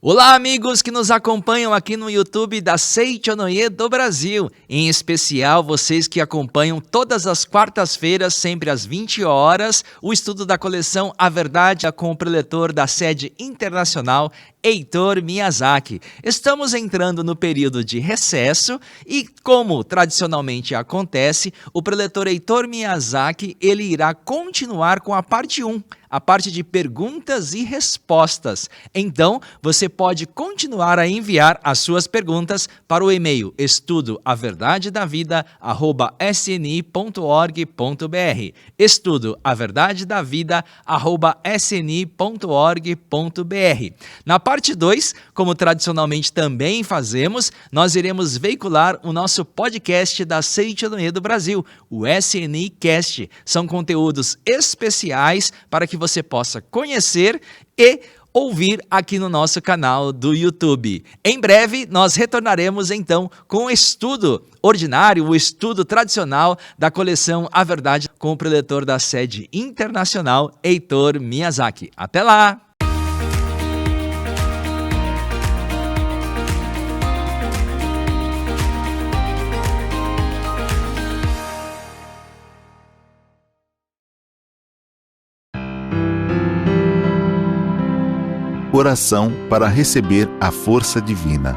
Olá, amigos que nos acompanham aqui no YouTube da Seichonoye do Brasil. Em especial, vocês que acompanham todas as quartas-feiras, sempre às 20 horas, o estudo da coleção A Verdade com o preletor da sede internacional, Heitor Miyazaki. Estamos entrando no período de recesso e, como tradicionalmente acontece, o preletor Heitor Miyazaki ele irá continuar com a parte 1, a parte de perguntas e respostas. Então, você pode continuar a enviar as suas perguntas para o e-mail estudoaverdadedavida@sni.org.br. estudoaverdadedavida@sni.org.br. Na parte 2, como tradicionalmente também fazemos, nós iremos veicular o nosso podcast da Seichonoye do Brasil, o SNI Cast. São conteúdos especiais para que você possa conhecer e ouvir aqui no nosso canal do YouTube. Em breve, nós retornaremos então com o estudo ordinário, o estudo tradicional da coleção A Verdade com o preletor da sede internacional, Heitor Miyazaki. Até lá! Oração para receber a força divina.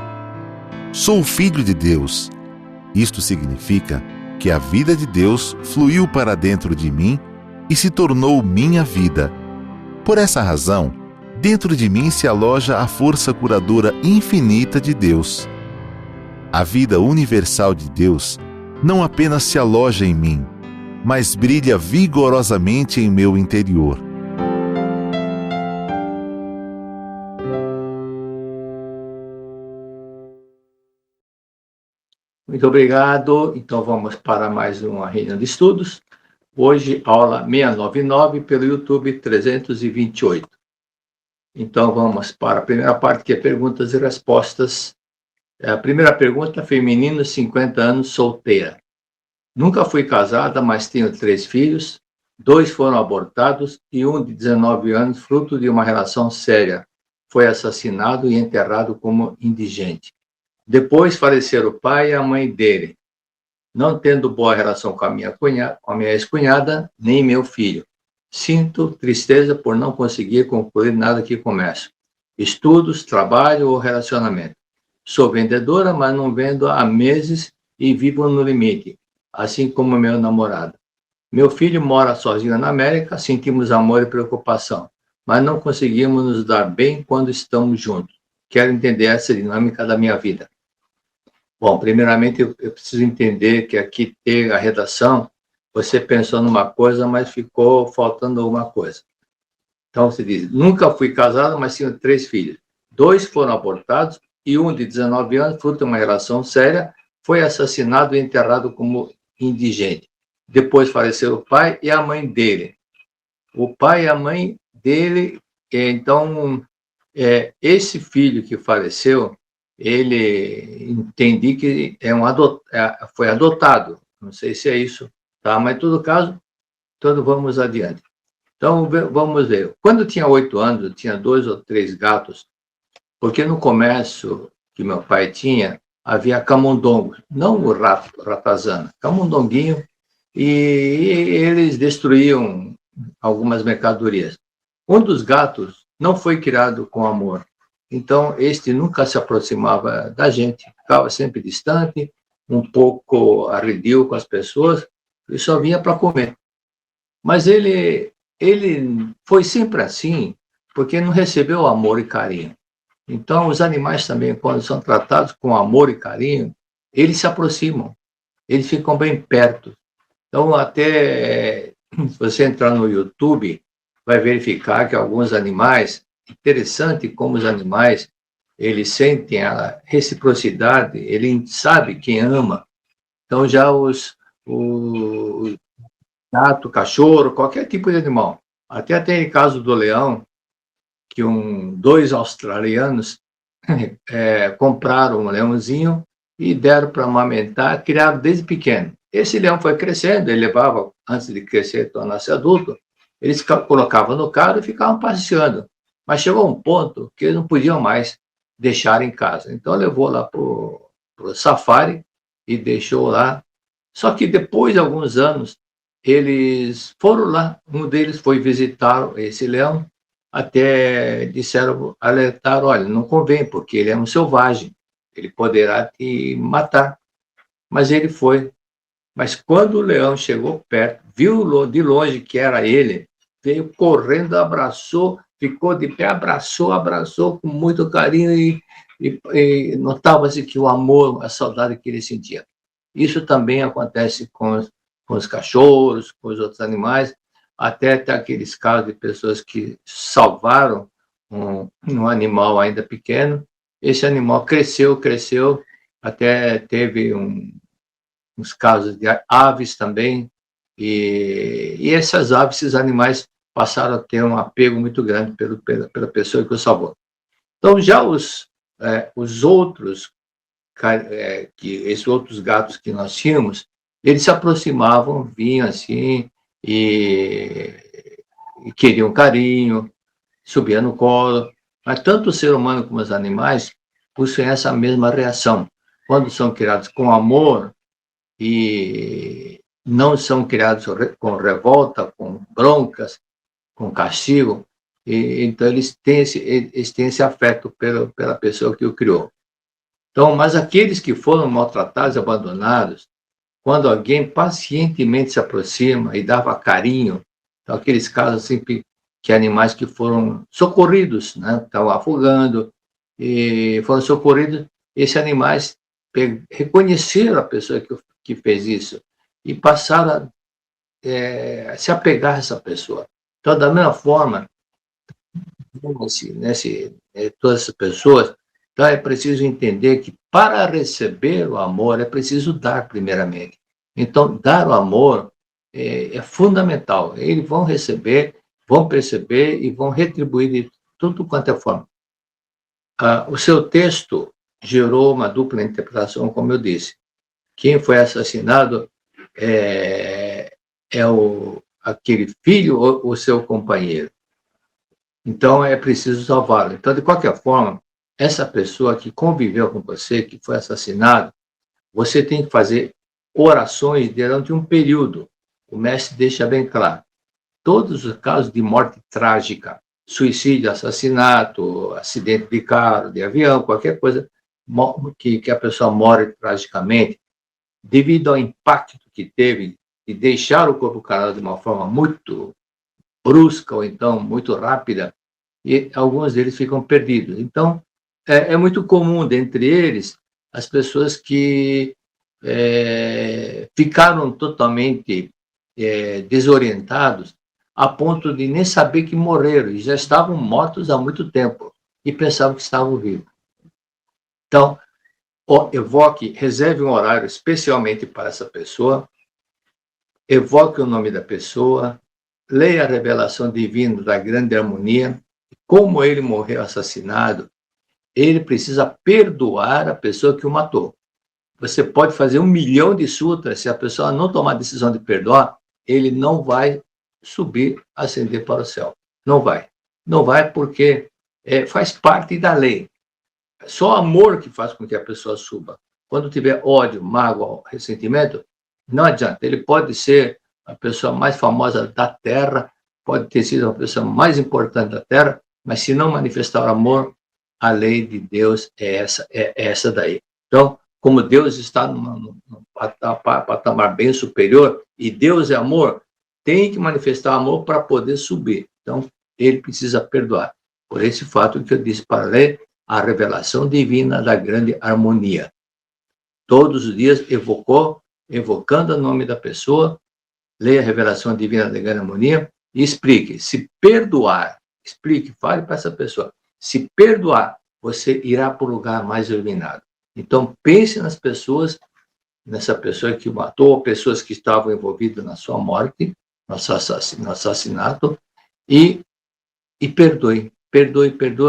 Sou filho de Deus. Isto significa que a vida de Deus fluiu para dentro de mim e se tornou minha vida. Por essa razão, dentro de mim se aloja a força curadora infinita de Deus. A vida universal de Deus não apenas se aloja em mim, mas brilha vigorosamente em meu interior. Muito obrigado. Então vamos para mais uma reunião de estudos. Hoje, aula 699 pelo YouTube 328. Então vamos para a primeira parte, que é perguntas e respostas. A primeira pergunta, feminino, 50 anos, solteira. Nunca fui casada, mas tenho 3 filhos. 2 foram abortados e um de 19 anos, fruto de uma relação séria. Foi assassinado e enterrado como indigente. Depois faleceram o pai e a mãe dele, não tendo boa relação com a minha ex-cunhada, nem meu filho. Sinto tristeza por não conseguir concluir nada que começo. Estudos, trabalho ou relacionamento. Sou vendedora, mas não vendo há meses e vivo no limite, assim como meu namorado. Meu filho mora sozinho na América, sentimos amor e preocupação, mas não conseguimos nos dar bem quando estamos juntos. Quero entender essa dinâmica da minha vida. Bom, primeiramente eu preciso entender que aqui tem a redação, você pensou numa coisa, mas ficou faltando alguma coisa. Então você diz, nunca fui casado, mas tenho 3 filhos. 2 foram abortados e um de 19 anos, fruto de uma relação séria, foi assassinado e enterrado como indigente. Depois faleceram o pai e a mãe dele. O pai e a mãe dele, então, esse filho que faleceu, ele entendi que foi adotado. Não sei se é isso, tá? Mas em todo caso, então vamos adiante. Então vamos ver. Quando eu tinha 8 anos, eu tinha 2 ou 3 gatos, porque no comércio que meu pai tinha, havia camundongos, não o ratazana, camundonguinho, e eles destruíam algumas mercadorias. Um dos gatos não foi criado com amor. Então, este nunca se aproximava da gente, ficava sempre distante, um pouco arredio com as pessoas, e só vinha para comer. Mas ele foi sempre assim, porque não recebeu amor e carinho. Então, os animais também, quando são tratados com amor e carinho, eles se aproximam, eles ficam bem perto. Então, até se você entrar no YouTube, vai verificar que alguns animais, interessante como os animais, eles sentem a reciprocidade, ele sabe quem ama. Então, já o gato, cachorro, qualquer tipo de animal. Até tem o caso do leão, que 2 australianos compraram um leãozinho e deram para amamentar, criaram desde pequeno. Esse leão foi crescendo, ele levava, antes de crescer, tornar-se adulto, eles colocavam no carro e ficavam passeando. Mas chegou um ponto que eles não podiam mais. deixar em casa. Então levou lá para o safari e deixou lá. Só que depois de alguns anos, eles foram lá, um deles foi visitar esse leão, até disseram, alertaram, olha, não convém, porque ele é um selvagem, ele poderá te matar. Mas ele foi. Mas quando o leão chegou perto, viu de longe que era ele, veio correndo, abraçou, ficou de pé, abraçou com muito carinho e notava-se que o amor, a saudade que ele sentia. Isso também acontece com os cachorros, com os outros animais, até aqueles casos de pessoas que salvaram um animal ainda pequeno. Esse animal cresceu, até teve uns casos de aves também, e essas aves, esses animais passaram a ter um apego muito grande pela pessoa que o salvou. Então, já os outros, esses outros gatos que nós tínhamos, eles se aproximavam, vinham assim, e queriam carinho, subiam no colo, mas tanto o ser humano como os animais possuem essa mesma reação. Quando são criados com amor, e não são criados com revolta, com broncas, com castigo, então eles têm esse afeto pela pessoa que o criou. Então, mas aqueles que foram maltratados, abandonados, quando alguém pacientemente se aproxima e dava carinho, então aqueles casos assim que animais que foram socorridos, né, estavam afogando e foram socorridos, esses animais reconheceram a pessoa que fez isso e passaram a se apegar a essa pessoa. Então, da mesma forma, todas essas pessoas, então é preciso entender que para receber o amor é preciso dar primeiramente. Então, dar o amor é fundamental. Eles vão receber, vão perceber e vão retribuir de tudo quanto é forma. O seu texto gerou uma dupla interpretação, como eu disse. Quem foi assassinado é aquele filho ou o seu companheiro. Então, é preciso salvá-lo. Então, de qualquer forma, essa pessoa que conviveu com você, que foi assassinado, você tem que fazer orações durante um período. O mestre deixa bem claro. Todos os casos de morte trágica, suicídio, assassinato, acidente de carro, de avião, qualquer coisa que a pessoa morre tragicamente, devido ao impacto que teve de deixar o corpo calado de uma forma muito brusca ou então muito rápida, e alguns deles ficam perdidos. Então, é muito comum dentre eles as pessoas que ficaram totalmente desorientados a ponto de nem saber que morreram e já estavam mortos há muito tempo e pensavam que estavam vivos. Então, reserve um horário especialmente para essa pessoa, evoque o nome da pessoa, leia a revelação divina da grande harmonia, como ele morreu assassinado, ele precisa perdoar a pessoa que o matou. Você pode fazer 1 milhão de sutras, se a pessoa não tomar a decisão de perdoar, ele não vai subir, ascender para o céu. Não vai. Não vai porque faz parte da lei. Só amor que faz com que a pessoa suba. Quando tiver ódio, mágoa, ressentimento, não adianta. Ele pode ser a pessoa mais famosa da Terra, pode ter sido a pessoa mais importante da Terra, mas se não manifestar o amor, a lei de Deus é essa daí. Então, como Deus está num patamar bem superior, e Deus é amor, tem que manifestar amor para poder subir. Então, ele precisa perdoar. Por esse fato que eu disse para ler a revelação divina da grande harmonia. Todos os dias evocando o nome da pessoa, leia a revelação divina da grande harmonia e explique. Se perdoar, fale para essa pessoa. Se perdoar, você irá para o lugar mais iluminado. Então, pense nas pessoas, nessa pessoa que o matou, pessoas que estavam envolvidas na sua morte, no assassinato, e perdoe.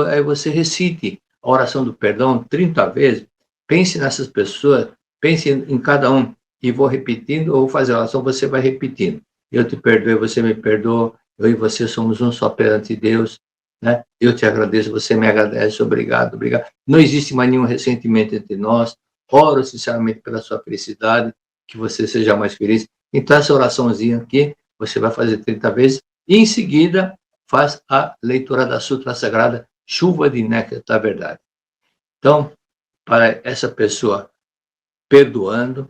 Aí você recite a oração do perdão 30 vezes, pense nessas pessoas, pense em cada um, e vou repetindo, ou vou fazer a oração, você vai repetindo. Eu te perdoei, você me perdoou, eu e você somos um só perante Deus, né? Eu te agradeço, você me agradece, obrigado, obrigado. Não existe mais nenhum ressentimento entre nós. Oro sinceramente pela sua felicidade, que você seja mais feliz. Então, essa oraçãozinha aqui, você vai fazer 30 vezes, e em seguida faz a leitura da Sutra Sagrada, Chuva de Néctar da Verdade. Então, para essa pessoa perdoando,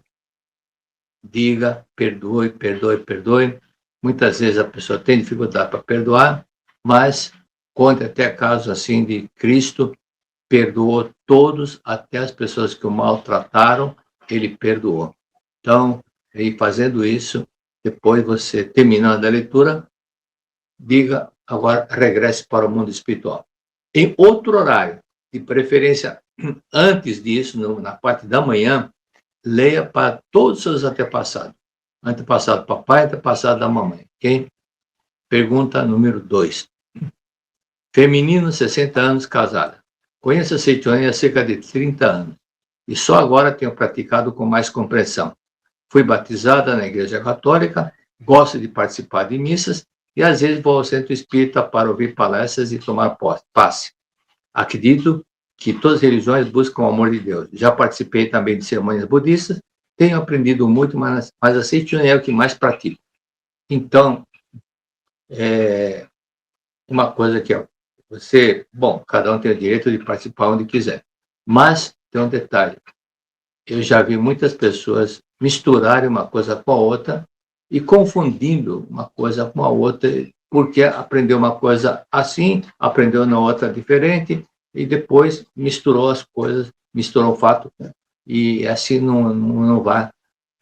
diga, perdoe, perdoe, perdoe. Muitas vezes a pessoa tem dificuldade para perdoar, mas conta até casos assim de Cristo, perdoou todos, até as pessoas que o maltrataram, ele perdoou. Então, e fazendo isso, depois você terminando a leitura, diga, agora regresse para o mundo espiritual. Em outro horário, de preferência antes disso, na parte da manhã, leia para todos os seus antepassados. Antepassado do papai, antepassado da mamãe, ok? Pergunta número 2. Feminino, 60 anos, casada. Conheço a Seitione há cerca de 30 anos e só agora tenho praticado com mais compreensão. Fui batizada na Igreja Católica, gosto de participar de missas e às vezes vou ao centro espírita para ouvir palestras e tomar passe. Acredito que todas as religiões buscam o amor de Deus. Já participei também de cerimônias budistas, tenho aprendido muito, mas a Seitione é o que mais pratico. Então, uma coisa que você, bom, cada um tem o direito de participar onde quiser, mas tem um detalhe. Eu já vi muitas pessoas misturarem uma coisa com a outra e confundindo uma coisa com a outra, porque aprendeu uma coisa assim, aprendeu na outra diferente, e depois misturou as coisas, misturou o fato, né? E assim não vai,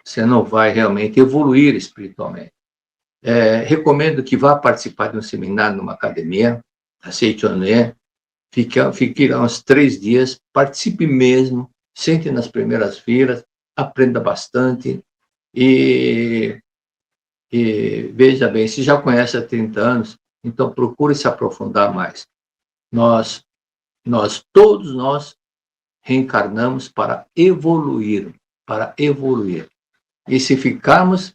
você não vai realmente evoluir espiritualmente. Recomendo que vá participar de um seminário numa academia, a Seitione, fique lá uns 3 dias, participe mesmo, sente nas primeiras filas, aprenda bastante e veja bem, se já conhece há 30 anos, então procure se aprofundar mais. Todos nós reencarnamos para evoluir, E se ficarmos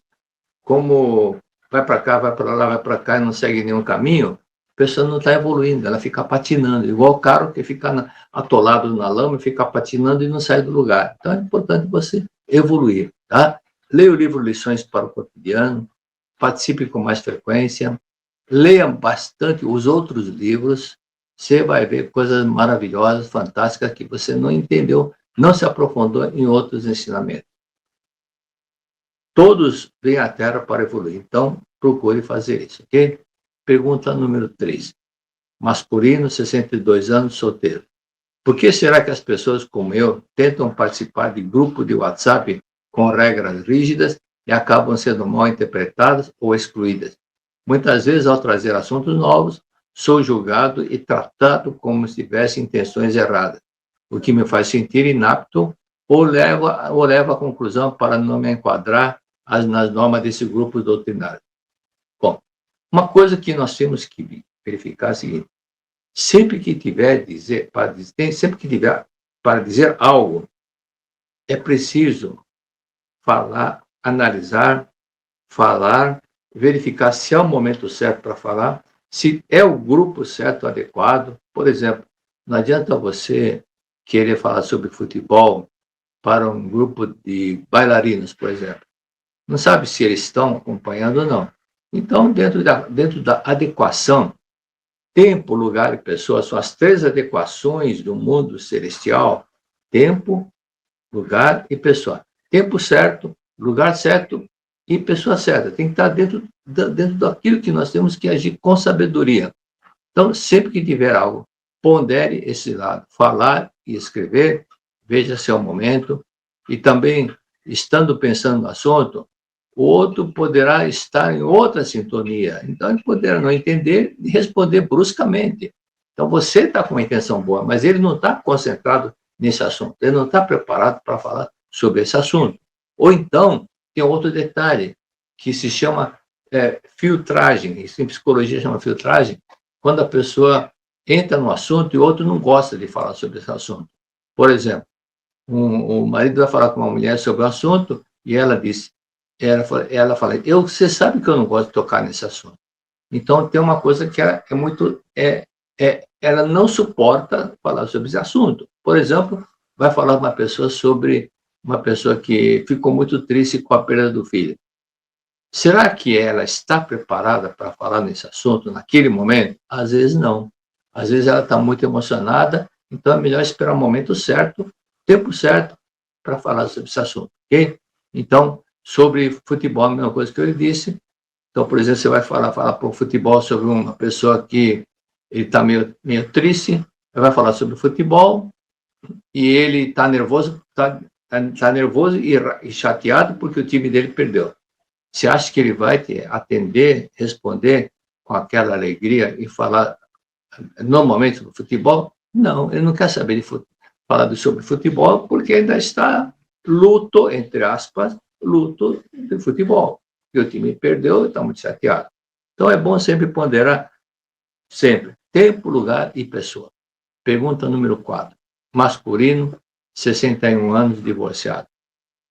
como vai para cá, vai para lá, vai para cá e não segue nenhum caminho, a pessoa não está evoluindo, ela fica patinando, igual o carro que fica atolado na lama, fica patinando e não sai do lugar. Então é importante você evoluir, tá? Leia o livro Lições para o Cotidiano, participe com mais frequência, leia bastante os outros livros, você vai ver coisas maravilhosas, fantásticas, que você não entendeu, não se aprofundou em outros ensinamentos. Todos vêm à Terra para evoluir, então procure fazer isso, ok? Pergunta número 3. Masculino, 62 anos, solteiro. Por que será que as pessoas como eu tentam participar de grupo de WhatsApp com regras rígidas e acabam sendo mal interpretadas ou excluídas? Muitas vezes, ao trazer assuntos novos, sou julgado e tratado como se tivesse intenções erradas, o que me faz sentir inapto ou leva à conclusão para não me enquadrar nas normas desse grupo doutrinário. Bom, uma coisa que nós temos que verificar é a seguinte: sempre que tiver para dizer algo, é preciso falar, analisar, falar, verificar se é o momento certo para falar, se é o grupo certo, adequado. Por exemplo, não adianta você querer falar sobre futebol para um grupo de bailarinos, por exemplo. Não sabe se eles estão acompanhando ou não. Então, dentro da adequação, tempo, lugar e pessoa são as 3 adequações do mundo celestial: tempo, lugar e pessoa. Tempo certo, lugar certo e pessoa certa. Tem que estar dentro daquilo que nós temos que agir com sabedoria. Então, sempre que tiver algo, pondere esse lado. Falar e escrever, veja se é o momento. E também, estando pensando no assunto, o outro poderá estar em outra sintonia. Então, ele poderá não entender e responder bruscamente. Então, você está com uma intenção boa, mas ele não está concentrado nesse assunto. Ele não está preparado para falar sobre esse assunto. Ou então, tem outro detalhe, que se chama filtragem. Isso em psicologia chama filtragem, quando a pessoa entra no assunto e o outro não gosta de falar sobre esse assunto. Por exemplo, o marido vai falar com uma mulher sobre o assunto e ela fala, você sabe que eu não gosto de tocar nesse assunto. Então, tem uma coisa que é muito ela não suporta falar sobre esse assunto. Por exemplo, vai falar uma pessoa sobre uma pessoa que ficou muito triste com a perda do filho. Será que ela está preparada para falar nesse assunto naquele momento? Às vezes não. Às vezes ela está muito emocionada, então é melhor esperar o momento certo, tempo certo, para falar sobre esse assunto, ok? Então, sobre futebol, a mesma coisa que eu lhe disse. Então, por exemplo, você vai falar para o futebol sobre uma pessoa que ele está meio triste, vai falar sobre futebol e ele está nervoso, tá nervoso e chateado porque o time dele perdeu. Você acha que ele vai te atender, responder com aquela alegria e falar normalmente sobre futebol? Não, ele não quer saber falar sobre futebol porque ainda está luto, entre aspas, luto de futebol. E o time perdeu e está muito chateado. Então é bom sempre ponderar, sempre, tempo, lugar e pessoa. Pergunta número 4. Masculino, 61 anos, divorciado.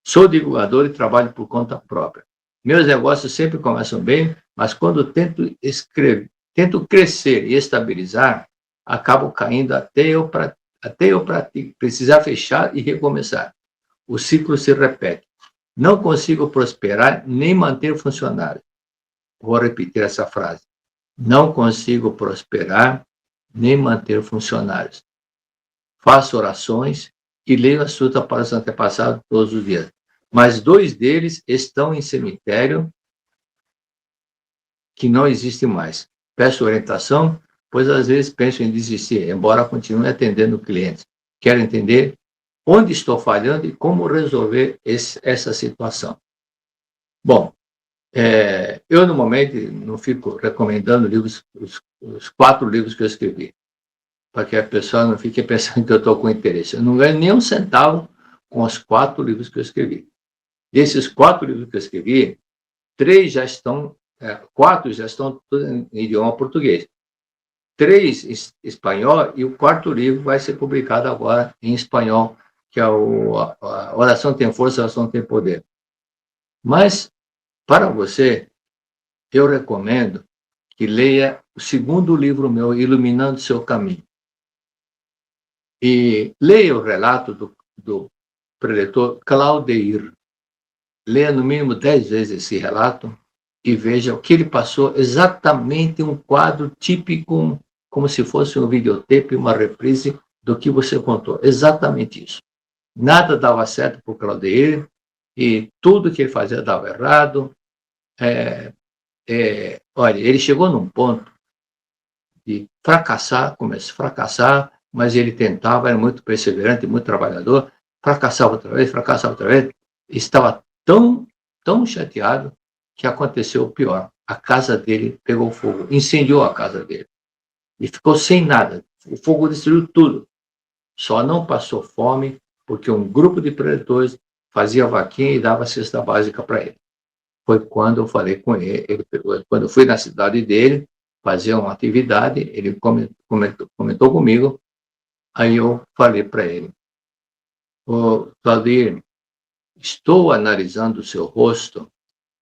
Sou divulgador e trabalho por conta própria. Meus negócios sempre começam bem, mas quando tento crescer e estabilizar, acabo caindo até eu precisar fechar e recomeçar. O ciclo se repete. Não consigo prosperar nem manter funcionários. Vou repetir essa frase. Não consigo prosperar nem manter funcionários. Faço orações e leio a Sutra para os antepassados todos os dias. Mas 2 deles estão em cemitério que não existe mais. Peço orientação, pois às vezes penso em desistir, embora continue atendendo clientes. Quero entender onde estou falhando e como resolver essa situação. Bom, eu, no momento, não fico recomendando livros, os 4 livros que eu escrevi, para que a pessoa não fique pensando que eu estou com interesse. Eu não ganho nem um centavo com os 4 livros que eu escrevi. Desses 4 livros que eu escrevi, 4 já estão em idioma português. 3 em espanhol e o 4º livro vai ser publicado agora em espanhol, que é a Oração Tem Força, a Oração Tem Poder. Mas, para você, eu recomendo que leia o 2º livro meu, Iluminando Seu Caminho. E leia o relato do preletor Claudeir. Leia no mínimo 10 vezes esse relato e veja o que ele passou, exatamente um quadro típico, como se fosse um videotape, uma reprise do que você contou. Exatamente isso. Nada dava certo para o Claudeir e tudo que ele fazia dava errado. Olha, ele chegou num ponto de fracassar, começou a fracassar, mas ele tentava, era muito perseverante, muito trabalhador, fracassava outra vez, estava tão chateado que aconteceu o pior. A casa dele pegou fogo, incendiou a casa dele. E ficou sem nada. O fogo destruiu tudo. Só não passou fome porque um grupo de preletores fazia vaquinha e dava cesta básica para ele. Foi quando eu falei com ele, quando eu fui na cidade dele, fazer uma atividade, ele comentou comigo, aí eu falei para ele, Claudir, estou analisando o seu rosto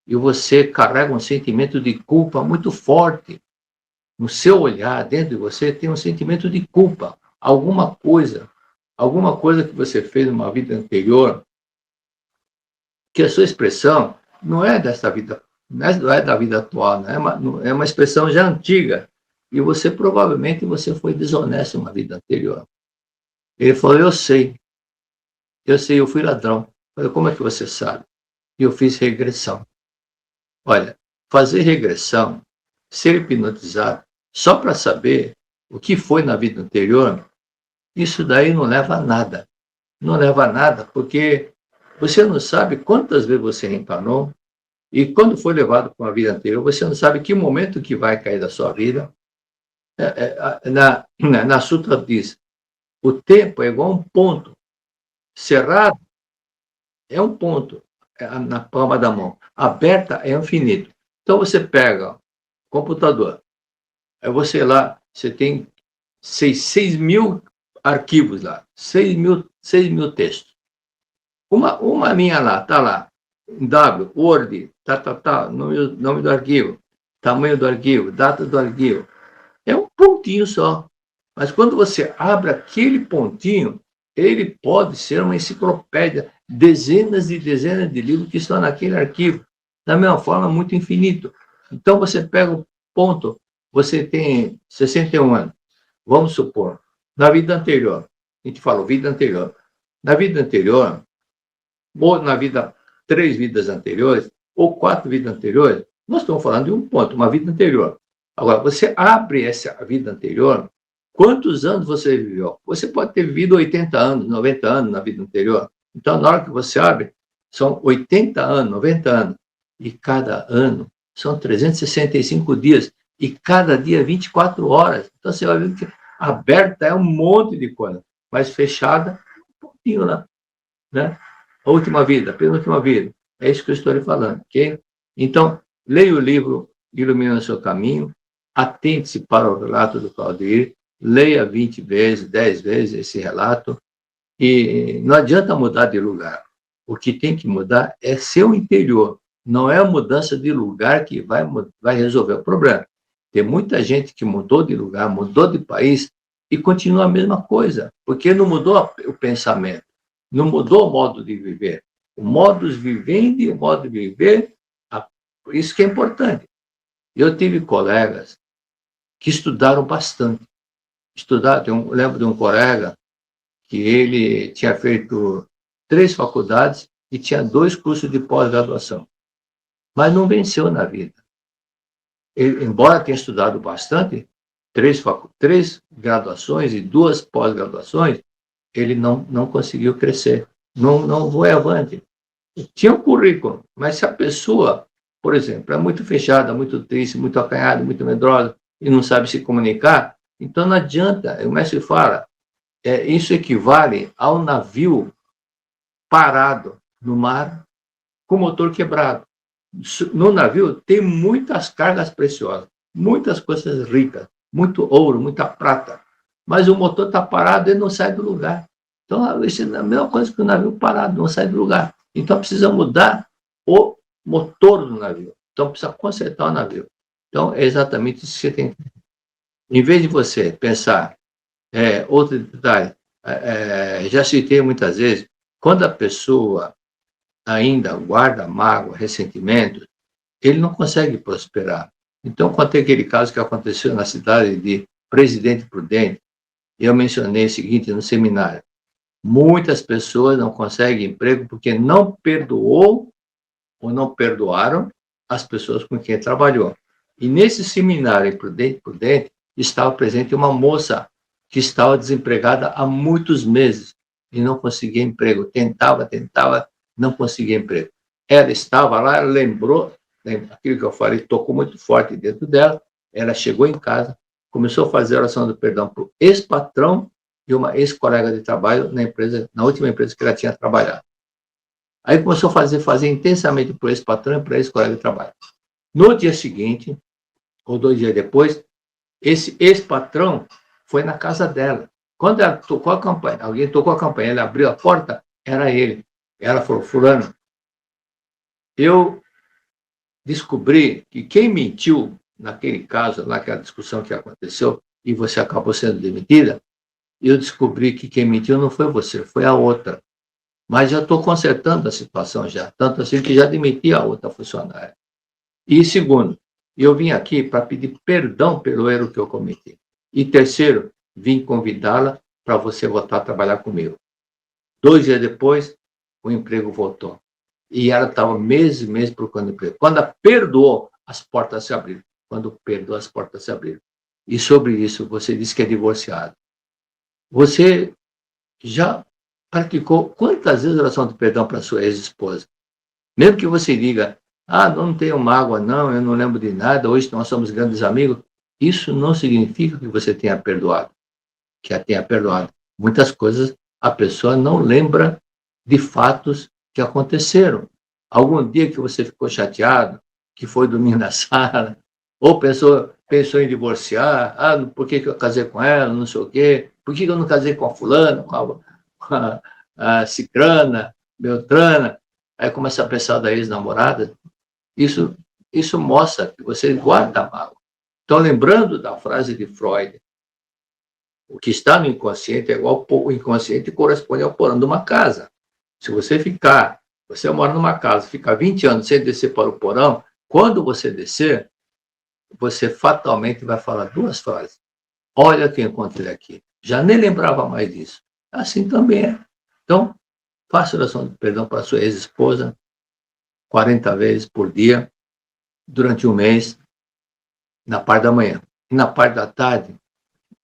e você carrega um sentimento de culpa muito forte. No seu olhar, dentro de você, tem um sentimento de culpa. Alguma coisa que você fez numa vida anterior, que a sua expressão não é dessa vida, não é da vida atual, é uma expressão já antiga. E você provavelmente foi desonesto em uma vida anterior. Ele falou, eu sei, eu fui ladrão. Eu falei, como é que você sabe? E eu fiz regressão. Olha, fazer regressão, ser hipnotizado, só para saber o que foi na vida anterior, isso daí não leva a nada. Não leva a nada, porque você não sabe quantas vezes você reencarnou, e quando foi levado para uma vida anterior, você não sabe que momento que vai cair da sua vida. Na Sutra diz, o tempo é igual a um ponto. Cerrado é um ponto na palma da mão. Aberta é infinito. Então você pega o computador, aí você tem 6 mil arquivos lá, 6 mil textos. Uma linha lá, está lá, W, Word, nome do arquivo, tamanho do arquivo, data do arquivo. É um pontinho só. Mas quando você abre aquele pontinho, ele pode ser uma enciclopédia, dezenas e dezenas de livros que estão naquele arquivo, da mesma forma, muito infinito. Então, você pega o ponto, você tem 61 anos, vamos supor, na vida anterior, a gente falou vida anterior, na vida anterior, ou na vida, 3 vidas anteriores, ou 4 vidas anteriores, nós estamos falando de um ponto, uma vida anterior. Agora, você abre essa vida anterior, quantos anos você viveu? Você pode ter vivido 80 anos, 90 anos na vida anterior. Então, na hora que você abre, são 80 anos, 90 anos. E cada ano são 365 dias. E cada dia 24 horas. Então, você vai ver que aberta é um monte de coisa, mas fechada, um pouquinho lá. Né? A última vida, a penúltima vida. É isso que eu estou lhe falando, ok? Então, leia o livro Ilumina o Seu Caminho, atente-se para o relato do Claudir, leia 20 vezes, 10 vezes esse relato, e não adianta mudar de lugar. O que tem que mudar é seu interior, não é a mudança de lugar que vai resolver o problema. Tem muita gente que mudou de lugar, mudou de país, e continua a mesma coisa, porque não mudou o pensamento, não mudou o modo de viver. O modus vivendi, o modo de viver, isso que é importante. Eu tive colegas que estudaram bastante. Eu lembro de um colega que ele tinha feito 3 faculdades e tinha 2 cursos de pós-graduação, mas não venceu na vida. Ele, embora tenha estudado bastante, 3 graduações e 2 pós-graduações, ele não conseguiu crescer, não foi avante. Tinha um currículo, mas se a pessoa, por exemplo, é muito fechada, muito triste, muito acanhada, muito medrosa e não sabe se comunicar, então não adianta. O mestre fala, isso equivale ao navio parado no mar com o motor quebrado. No navio tem muitas cargas preciosas, muitas coisas ricas, muito ouro, muita prata, mas o motor está parado e não sai do lugar. Então, isso é a mesma coisa que o navio parado, não sai do lugar. Então, precisa mudar o motor do navio. Então, precisa consertar o navio. Então, é exatamente isso que você tem. Em vez de você pensar, outro detalhe, já citei muitas vezes, quando a pessoa ainda guarda mágoa, ressentimento, ele não consegue prosperar. Então, contei aquele caso que aconteceu na cidade de Presidente Prudente, e eu mencionei o seguinte no seminário: muitas pessoas não conseguem emprego porque não perdoou ou não perdoaram as pessoas com quem trabalhou. E nesse seminário em Prudente estava presente uma moça que estava desempregada há muitos meses e não conseguia emprego. Tentava, não conseguia emprego. Ela estava lá, ela lembrou, aquilo que eu falei, tocou muito forte dentro dela. Ela chegou em casa, começou a fazer a oração do perdão para o ex-patrão e uma ex-colega de trabalho na última empresa que ela tinha trabalhado. Aí começou a fazer intensamente para o ex-patrão e para a ex-colega de trabalho. No dia seguinte, ou 2 dias depois, esse ex-patrão foi na casa dela. Quando ela tocou a campainha, alguém tocou a campainha, ela abriu a porta, era ele. Ela falou: fulano, eu descobri que quem mentiu naquele caso, naquela discussão que aconteceu, e você acabou sendo demitida, eu descobri que quem mentiu não foi você, foi a outra. Mas já estou consertando a situação já, tanto assim que já demiti a outra funcionária. E segundo, eu vim aqui para pedir perdão pelo erro que eu cometi. E terceiro, vim convidá-la para você voltar a trabalhar comigo. 2 dias depois, o emprego voltou. E ela estava meses e meses procurando emprego. Quando ela perdoou, as portas se abriram. Quando perdoou, as portas se abriram. E sobre isso, você disse que é divorciado. Você já praticou quantas vezes a oração de perdão para sua ex-esposa? Mesmo que você diga: não tenho mágoa, não, eu não lembro de nada, hoje nós somos grandes amigos, isso não significa que você tenha perdoado, que a tenha perdoado. Muitas coisas a pessoa não lembra de fatos que aconteceram. Algum dia que você ficou chateado, que foi dormir na sala, ou pensou em divorciar, por que eu casei com ela, não sei o quê, por que eu não casei com a fulana, com a cicrana, beltrana, aí começa a pensar da ex-namorada. Isso mostra que você guarda a mágoa. Então, lembrando da frase de Freud, O que está no inconsciente é igual o inconsciente corresponde ao porão de uma casa. Se você mora numa casa, fica 20 anos sem descer para o porão, quando você descer, você fatalmente vai falar duas frases. Olha o que eu encontrei aqui. Já nem lembrava mais disso. Assim também é. Então, faça oração de perdão para sua ex-esposa 40 vezes por dia, durante um mês, na parte da manhã. E na parte da tarde,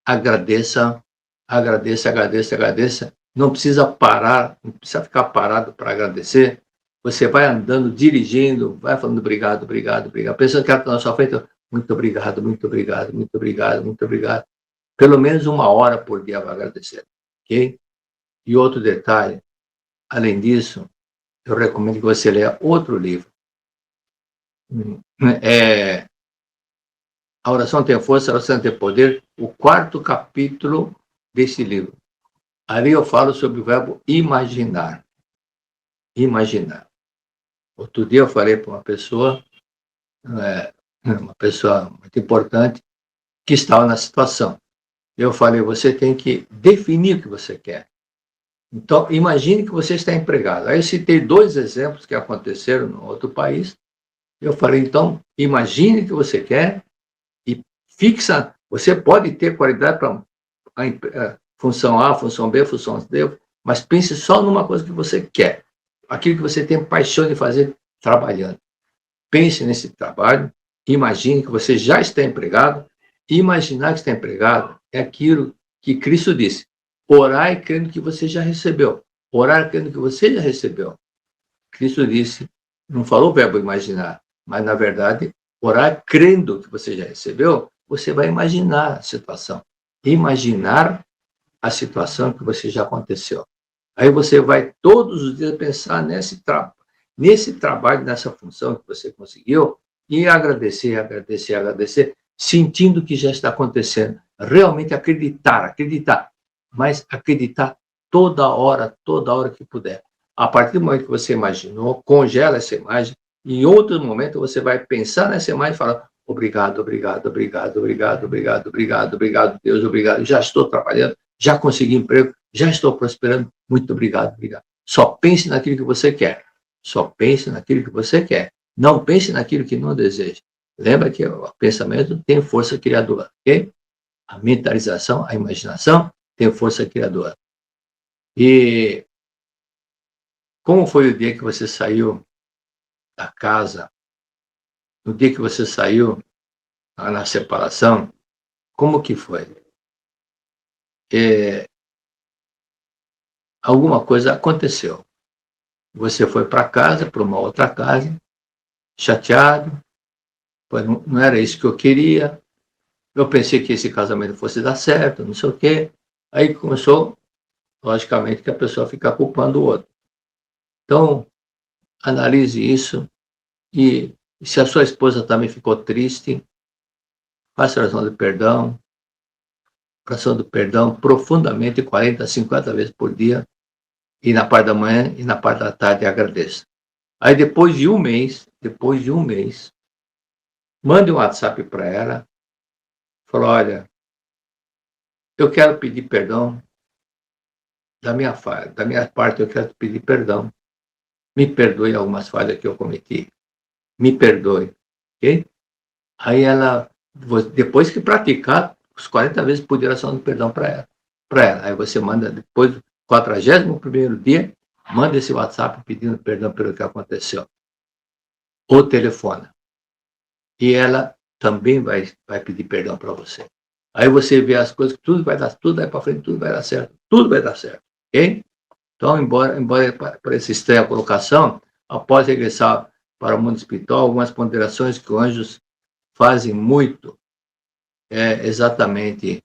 agradeça, agradeça, agradeça, agradeça. Não precisa parar, não precisa ficar parado para agradecer. Você vai andando, dirigindo, vai falando obrigado, obrigado, obrigado. Pensando que ela está na sua frente, muito obrigado, muito obrigado, muito obrigado, muito obrigado. Pelo menos 1 hora por dia vai agradecer, ok? E outro detalhe, além disso, eu recomendo que você leia outro livro. A Oração Tem Força, a Oração Tem Poder, o 4º capítulo desse livro. Ali eu falo sobre o verbo imaginar. Imaginar. Outro dia eu falei para uma pessoa muito importante, que estava na situação. Eu falei, você tem que definir o que você quer. Então, imagine que você está empregado. Aí eu citei 2 exemplos que aconteceram no outro país. Eu falei, então, imagine o que você quer e fixa. Você pode ter qualidade para função A, função B, função D, mas pense só numa coisa que você quer. Aquilo que você tem paixão de fazer trabalhando. Pense nesse trabalho, imagine que você já está empregado. Imaginar que está empregado é aquilo que Cristo disse. Orai crendo que você já recebeu. Orar crendo que você já recebeu. Cristo disse, não falou o verbo imaginar, mas, na verdade, orar crendo que você já recebeu, você vai imaginar a situação. Imaginar a situação que você já aconteceu. Aí você vai todos os dias pensar nesse trabalho, nessa função que você conseguiu, e agradecer, agradecer, agradecer, sentindo que já está acontecendo. Realmente acreditar, mas acreditar toda hora que puder. A partir do momento que você imaginou, congela essa imagem, e em outro momento você vai pensar nessa imagem e falar, obrigado, obrigado, obrigado, obrigado, obrigado, obrigado, obrigado, Deus, obrigado, já estou trabalhando, já consegui emprego, já estou prosperando, muito obrigado, obrigado. Só pense naquilo que você quer. Só pense naquilo que você quer. Não pense naquilo que não deseja. Lembra que o pensamento tem força criadora, ok? A mentalização, a imaginação tem força criadora. E como foi o dia que você saiu da casa? No dia que você saiu na separação, como que foi? Alguma coisa aconteceu. Você foi para casa, para uma outra casa, chateado, não era isso que eu queria, eu pensei que esse casamento fosse dar certo, não sei o quê. Aí começou, logicamente, que a pessoa fica culpando o outro. Então, analise isso e se a sua esposa também ficou triste, faça oração de perdão, profundamente, 40, 50 vezes por dia, e na parte da manhã e na parte da tarde agradeça. Aí depois de um mês, mande um WhatsApp para ela, fala, olha, eu quero pedir perdão da minha parte, eu quero pedir perdão. Me perdoe algumas falhas que eu cometi. Me perdoe, ok? Aí ela, depois que praticar, os 40 vezes por dia, oração de perdão para ela. Aí você manda, depois do 41º dia, manda esse WhatsApp pedindo perdão pelo que aconteceu. Ou telefona. E ela também vai pedir perdão para você. Aí você vê as coisas, tudo vai para frente, tudo vai dar certo, ok? Então, embora para essa estranha colocação, após regressar para o mundo espiritual, algumas ponderações que os anjos fazem muito, exatamente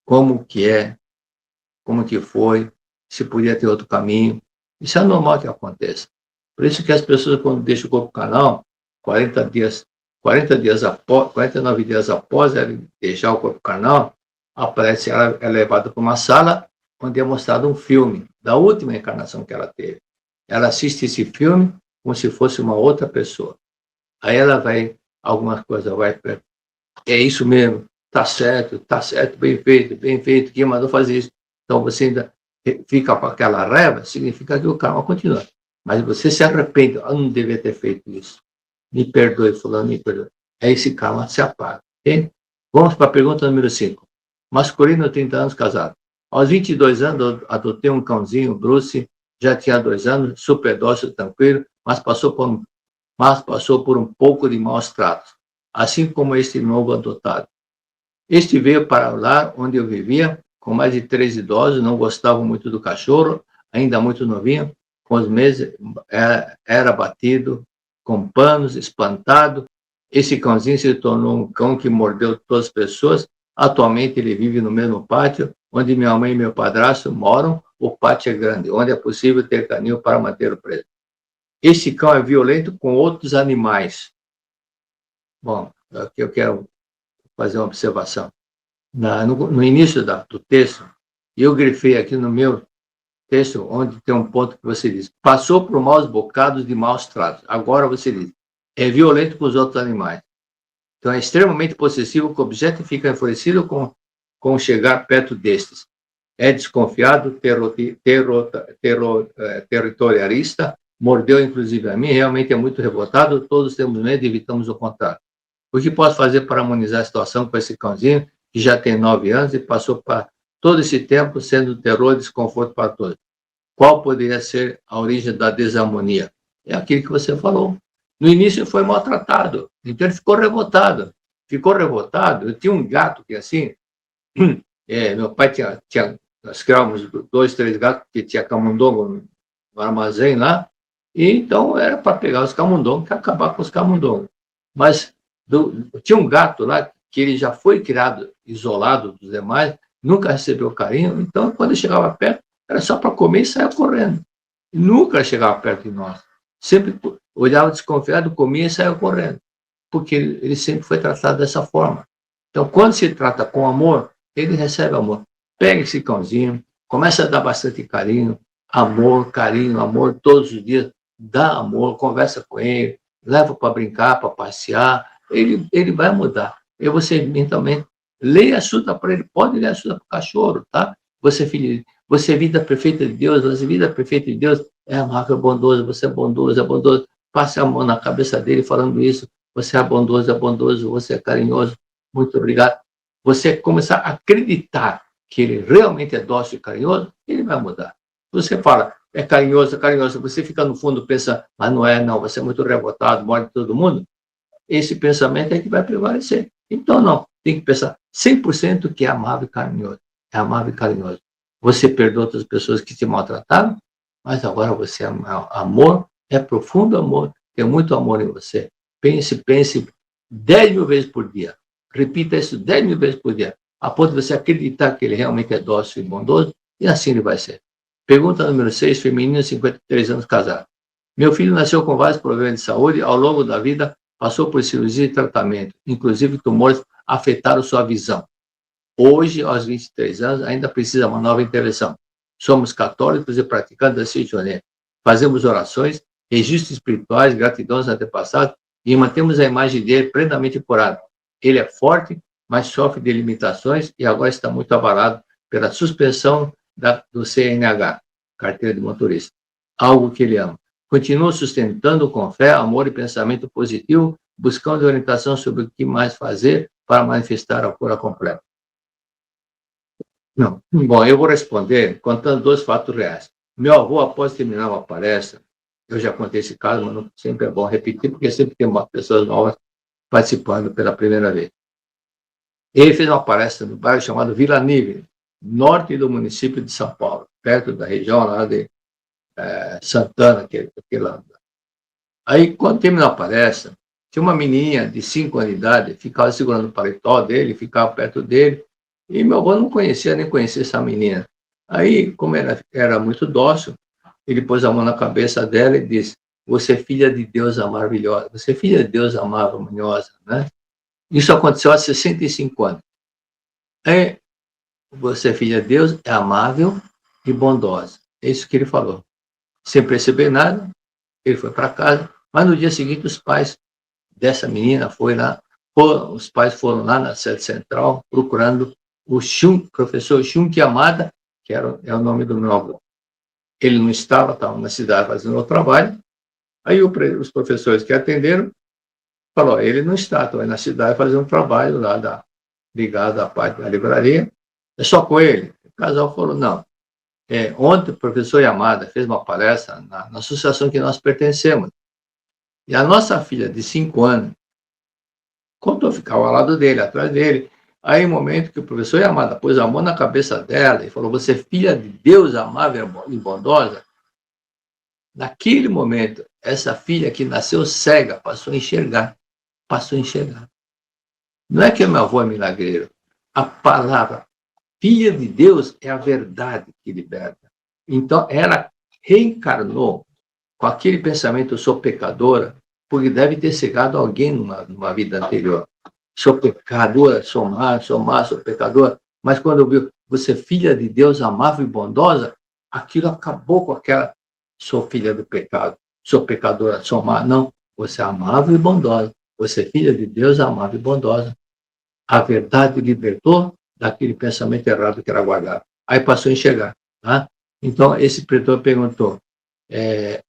como que foi, se podia ter outro caminho. Isso é normal que aconteça. Por isso que as pessoas, quando deixam o corpo carnal, 49 dias após ela deixar o corpo carnal, aparece, ela é levada para uma sala onde é mostrado um filme da última encarnação que ela teve. Ela assiste esse filme como se fosse uma outra pessoa. Aí ela vai, algumas coisas vai, é isso mesmo, tá certo, bem feito, quem mandou fazer isso? Então você ainda fica com aquela raiva, significa que o karma continua. Mas você se arrepende, eu não devia ter feito isso. Me perdoe, fulano, me perdoe. Aí esse karma se apaga, ok? Vamos para a pergunta número 5. Masculino, 30 anos, casado. Aos 22 anos, adotei um cãozinho, Bruce, já tinha 2 anos, super dócil, tranquilo, mas passou por um pouco de maus tratos, assim como este novo adotado. Este veio para o lar onde eu vivia, com mais de 3 idosos, não gostavam muito do cachorro, ainda muito novinho, com os meses era batido com panos, espantado. Esse cãozinho se tornou um cão que mordeu todas as pessoas. Atualmente ele vive no mesmo pátio onde minha mãe e meu padrasto moram. O pátio é grande, onde é possível ter canil para manter o preso. Este cão é violento com outros animais. Bom, aqui eu quero fazer uma observação. No início do texto, eu grifei aqui no meu texto, onde tem um ponto que você diz, passou por maus bocados de maus tratos. Agora você diz, é violento com os outros animais. Então é extremamente possessivo, que o objeto fica enfurecido com chegar perto destes. É desconfiado, territorialista, mordeu inclusive a mim, realmente é muito revoltado, todos temos medo e evitamos o contrário. O que posso fazer para harmonizar a situação com esse cãozinho, que já tem 9 anos e passou para todo esse tempo sendo terror e desconforto para todos? Qual poderia ser a origem da desarmonia? É aquilo que você falou. No início ele foi maltratado, então ele ficou revoltado. Eu tinha um gato que assim, meu pai nós criávamos 2, 3 gatos, que tinha camundongo no armazém lá, e então era para pegar os camundongos e acabar com os camundongos. Mas tinha um gato lá que ele já foi criado isolado dos demais, nunca recebeu carinho, então quando ele chegava perto, era só para comer e saia correndo. Nunca chegava perto de nós. Sempre olhava desconfiado, comia e saia correndo, porque ele sempre foi tratado dessa forma. Então, quando se trata com amor, ele recebe amor. Pega esse cãozinho, começa a dar bastante carinho, carinho, amor todos os dias, dá amor, conversa com ele, leva para brincar, para passear, ele vai mudar. E você mentalmente leia a Sutra para ele, pode ler a Sutra para o cachorro, tá? Você é vida perfeita de Deus, você é vida perfeita de Deus, é amável, bondoso, você é bondoso. Passe a mão na cabeça dele falando isso, você é bondoso, você é carinhoso, muito obrigado. Você começar a acreditar que ele realmente é dócil e carinhoso, ele vai mudar. Você fala, é carinhoso, você fica no fundo pensando, mas não é, não, você é muito revoltado, morde todo mundo. Esse pensamento é que vai prevalecer. Então, não, tem que pensar 100% que é amável e carinhoso. É amável e carinhoso. Você perdoa outras pessoas que te maltrataram, mas agora você é amor, é profundo amor, tem muito amor em você. Pense 10 mil vezes por dia. Repita isso 10 mil vezes por dia, a ponto de você acreditar que ele realmente é dócil e bondoso, e assim ele vai ser. Pergunta número 6, feminino, 53 anos, casado. Meu filho nasceu com vários problemas de saúde, ao longo da vida passou por cirurgia e tratamento, inclusive tumores afetaram sua visão. Hoje, aos 23 anos, ainda precisa de uma nova intervenção. Somos católicos e praticantes da Seichoné. Fazemos orações, registros espirituais, gratidão aos antepassados e mantemos a imagem dele plenamente curada. Ele é forte, mas sofre de limitações e agora está muito abalado pela suspensão do CNH, carteira de motorista, algo que ele ama. Continua sustentando com fé, amor e pensamento positivo, buscando orientação sobre o que mais fazer para manifestar a cura completa. Não. Bom, eu vou responder contando 2 fatos reais. Meu avô, após terminar uma palestra, eu já contei esse caso, mas não, sempre é bom repetir, porque sempre tem pessoas novas participando pela primeira vez. Ele fez uma palestra no bairro chamado Vila Nível, norte do município de São Paulo, perto da região lá de Santana, aquele lá. Aí, quando terminou a palestra, tinha uma menininha de 5 anos de idade, ficava segurando o paletó dele, ficava perto dele, e meu avô não conhecia, nem conhecia essa menina. Aí, como ela era muito dócil, ele pôs a mão na cabeça dela e disse, você é filha de Deus maravilhosa, você é filha de Deus amável, harmoniosa, né? Isso aconteceu há 65 anos. Aí, você é filha de Deus, é amável e bondosa. É isso que ele falou. Sem perceber nada, ele foi para casa, mas no dia seguinte os pais dessa menina foram lá os pais foram lá na sede central procurando o professor Shunki Yamada, que é o nome do meu avô. Ele não estava na cidade fazendo o trabalho. Aí os professores que atenderam falaram, ele não está, estou aí na cidade fazendo um trabalho lá ligado à parte da livraria, é só com ele. O casal falou, não. Ontem o professor Yamada fez uma palestra na associação que nós pertencemos. E a nossa filha de 5 anos contou, ficava ao lado dele, atrás dele. Aí, no momento que o professor Yamada pôs a mão na cabeça dela e falou, você é filha de Deus amável e bondosa, naquele momento, essa filha que nasceu cega passou a enxergar. Não é que meu avô é milagreiro. A palavra filha de Deus é a verdade que liberta. Então, ela reencarnou com aquele pensamento, eu sou pecadora, porque deve ter cegado alguém numa vida anterior. Sou pecadora, sou má, sou pecadora. Mas quando viu, você é filha de Deus amável e bondosa, aquilo acabou com aquela, sou filha do pecado, sou pecadora, sou má. Não, você é amável e bondosa. Você é filha de Deus amável e bondosa. A verdade libertou daquele pensamento errado que era guardado. Aí passou a enxergar. Tá? Então, esse pretor perguntou, e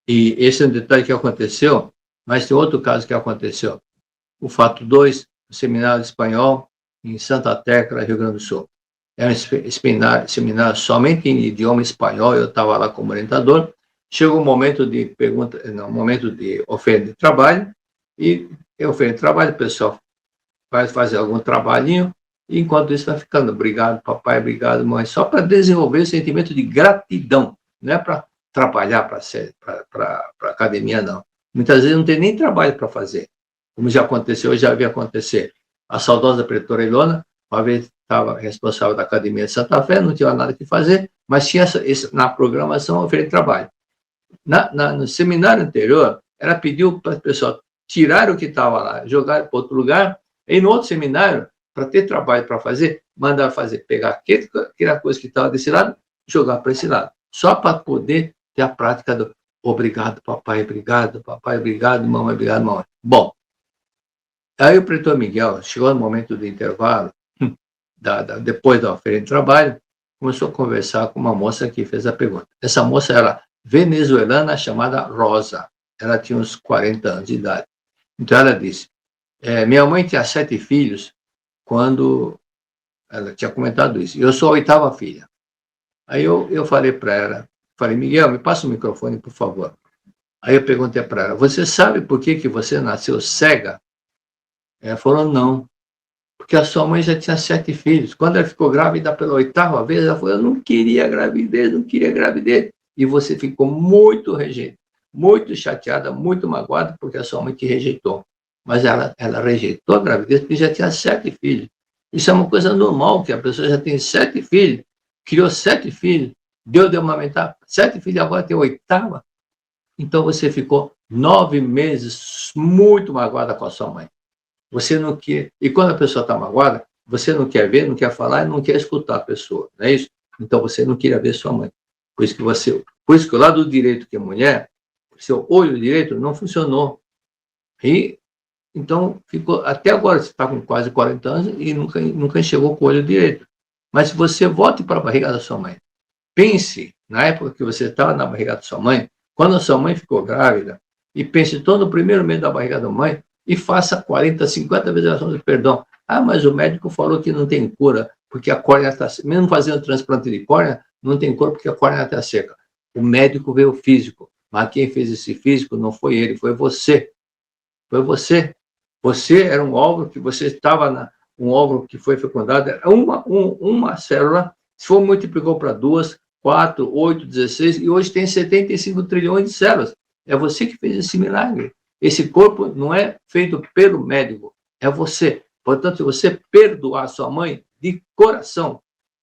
esse é um detalhe que aconteceu, mas tem outro caso que aconteceu. O fato 2, o seminário espanhol em Santa Tecla, Rio Grande do Sul. Era um seminário somente em idioma espanhol, eu estava lá como orientador. Chegou o momento de pergunta, não, momento de oferta de trabalho, e eu ofereço de trabalho, o pessoal vai fazer algum trabalhinho, e enquanto isso vai ficando, obrigado papai, obrigado mãe, só para desenvolver o sentimento de gratidão, não é para trabalhar para academia, não. Muitas vezes não tem nem trabalho para fazer, como já aconteceu, já havia acontecer. A saudosa pretora Ilona, uma vez estava responsável da Academia de Santa Fé, não tinha nada que fazer, mas tinha na programação oferecer trabalho. No seminário anterior, ela pediu para o pessoal tirar o que estava lá, jogar para outro lugar, e no outro seminário, para ter trabalho para fazer, mandar fazer, pegar aquela coisa que estava desse lado, jogar para esse lado, só para poder ter a prática do obrigado, papai, obrigado, mamãe, obrigado, mamãe. Bom, aí o pretor Miguel chegou no momento do intervalo, depois da oferta de trabalho, começou a conversar com uma moça que fez a pergunta. Essa moça era venezuelana, chamada Rosa. Ela tinha uns 40 anos de idade. Então ela disse, minha mãe tinha 7 filhos quando ela tinha comentado isso. Eu sou a 8ª filha. Aí eu falei para ela, Miguel, me passa o microfone, por favor. Aí eu perguntei para ela, você sabe por que você nasceu cega? Ela falou, não. Porque a sua mãe já tinha 7 filhos. Quando ela ficou grávida pela 8ª vez, ela falou, eu não queria gravidez. E você ficou muito rejeita, muito chateada, muito magoada, porque a sua mãe te rejeitou. Mas ela rejeitou a gravidez porque já tinha 7 filhos. Isso é uma coisa normal, que a pessoa já tem 7 filhos, criou 7 filhos, deu de amamentar 7 filhos, agora tem 8ª. Então você ficou 9 meses muito magoada com a sua mãe. Você não quer, e quando a pessoa está magoada, você não quer ver, não quer falar e não quer escutar a pessoa, não é isso? Então você não queria ver sua mãe. Por isso que o lado direito, que é mulher, o seu olho direito não funcionou. E então ficou, até agora você está com quase 40 anos e nunca enxergou com o olho direito. Mas se você volte para a barriga da sua mãe, pense na época que você estava na barriga da sua mãe, quando a sua mãe ficou grávida, e pense todo no primeiro mês da barriga da mãe, e faça 40, 50 vezes a oração de perdão. Ah, mas o médico falou que não tem cura, porque a córnea está seca. Mesmo fazendo transplante de córnea, não tem cura porque a córnea está seca. O médico veio o físico, mas quem fez esse físico não foi ele, foi você. Foi você. Você era um óvulo que você estava um óvulo que foi fecundado, uma célula, se for multiplicou para 2, 4, 8, 16, e hoje tem 75 trilhões de células. É você que fez esse milagre. Esse corpo não é feito pelo médico, é você. Portanto, se você perdoar sua mãe de coração,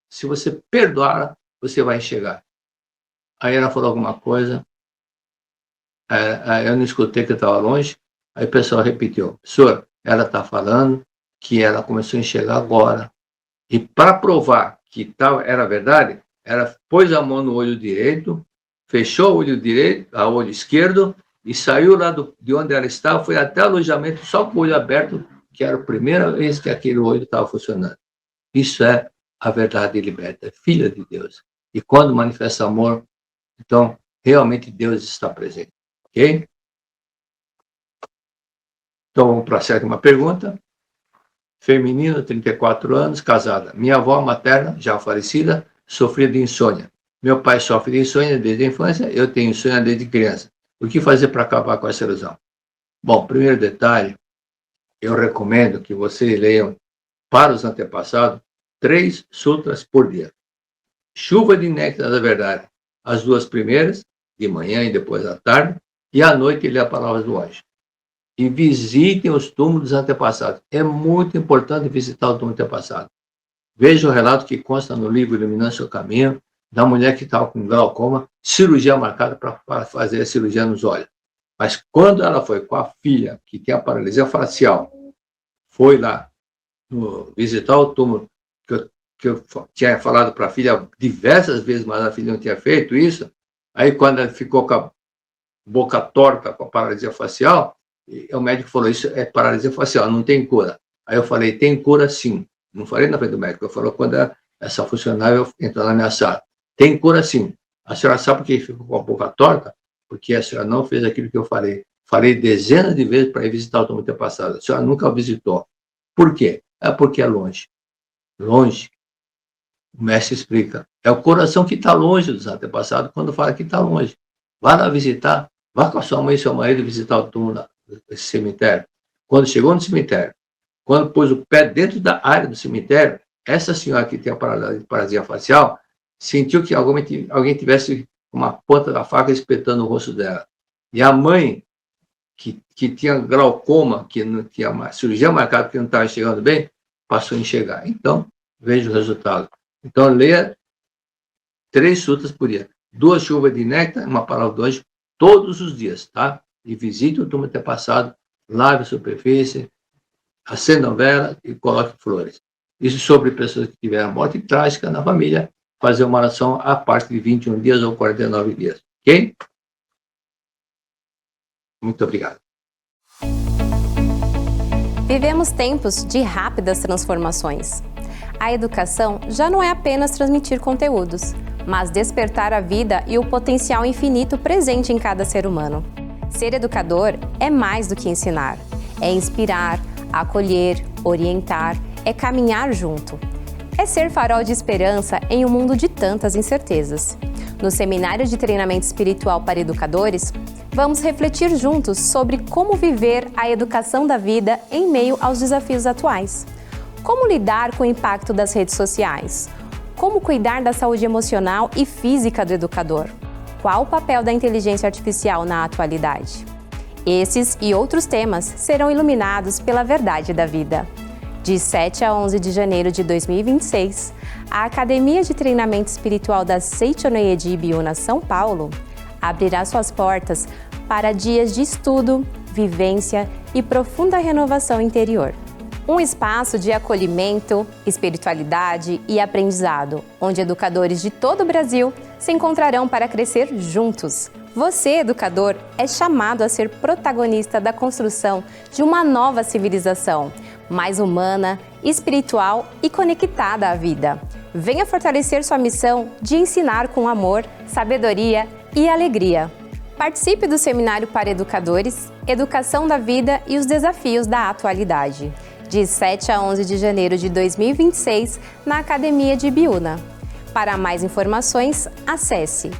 se você perdoar, você vai enxergar. Aí ela falou alguma coisa, eu não escutei que eu estava longe, aí o pessoal repetiu, senhor, ela está falando que ela começou a enxergar agora. E para provar que era verdade, ela pôs a mão no olho direito, fechou o olho direito, o olho esquerdo, e saiu lá de onde ela estava, foi até o alojamento só com o olho aberto, que era a primeira vez que aquele olho estava funcionando. Isso é a verdade liberta, é filha de Deus. E quando manifesta amor, então realmente Deus está presente. Ok? Então vamos para a sétima pergunta. Feminino, 34 anos, casada. Minha avó materna, já falecida, sofria de insônia. Meu pai sofre de insônia desde a infância, eu tenho insônia desde criança. O que fazer para acabar com essa ilusão? Bom, primeiro detalhe, eu recomendo que vocês leiam para os antepassados 3 sutras por dia. Chuva de néctar da verdade. As 2 primeiras, de manhã e depois à tarde, e à noite lê a palavra do anjo. E visitem os túmulos dos antepassados. É muito importante visitar o túmulo antepassado. Veja o relato que consta no livro Iluminando Seu Caminho, da mulher que estava com glaucoma, cirurgia marcada para fazer a cirurgia nos olhos. Mas quando ela foi com a filha, que tem a paralisia facial, foi lá visitar o túmulo, que eu tinha falado para a filha diversas vezes, mas a filha não tinha feito isso, aí quando ela ficou com a boca torta, com a paralisia facial, o médico falou, isso é paralisia facial, não tem cura. Aí eu falei, tem cura sim. Não falei na frente do médico, eu falei, quando essa funcionária entrou na minha sala, tem cura sim. A senhora sabe por que ficou com a boca torta? Porque a senhora não fez aquilo que eu falei. Falei dezenas de vezes para ir visitar o túmulo antepassado. A senhora nunca o visitou. Por quê? É porque é longe. Longe. O mestre explica. É o coração que está longe dos antepassados quando fala que está longe. Vá lá visitar. Vá com a sua mãe e seu marido visitar o túmulo desse cemitério. Quando chegou no cemitério, quando pôs o pé dentro da área do cemitério, essa senhora que tem a paralisia facial sentiu que alguém tivesse uma ponta da faca espetando o rosto dela. E a mãe, que tinha glaucoma, que não tinha uma cirurgia marcada, que não estava enxergando bem, passou a enxergar. Então, veja o resultado. Então, leia 3 sutras por dia. 2 chuvas de néctar, uma palavra do anjo, todos os dias, tá? E visite o túmulo antepassado, lave a superfície, acenda a vela e coloque flores. Isso sobre pessoas que tiveram morte trágica na família, fazer uma oração a parte de 21 dias ou 49 dias. Ok? Muito obrigado. Vivemos tempos de rápidas transformações. A educação já não é apenas transmitir conteúdos, mas despertar a vida e o potencial infinito presente em cada ser humano. Ser educador é mais do que ensinar, é inspirar, acolher, orientar, é caminhar junto. É ser farol de esperança em um mundo de tantas incertezas. No Seminário de Treinamento Espiritual para Educadores, vamos refletir juntos sobre como viver a educação da vida em meio aos desafios atuais. Como lidar com o impacto das redes sociais? Como cuidar da saúde emocional e física do educador? Qual o papel da inteligência artificial na atualidade? Esses e outros temas serão iluminados pela verdade da vida. De 7 a 11 de janeiro de 2026, a Academia de Treinamento Espiritual da Seichonoye de Ibiúna, São Paulo, abrirá suas portas para dias de estudo, vivência e profunda renovação interior. Um espaço de acolhimento, espiritualidade e aprendizado, onde educadores de todo o Brasil se encontrarão para crescer juntos. Você, educador, é chamado a ser protagonista da construção de uma nova civilização, mais humana, espiritual e conectada à vida. Venha fortalecer sua missão de ensinar com amor, sabedoria e alegria. Participe do Seminário para Educadores, Educação da Vida e os Desafios da Atualidade, de 7 a 11 de janeiro de 2026, na Academia de Ibiúna. Para mais informações, acesse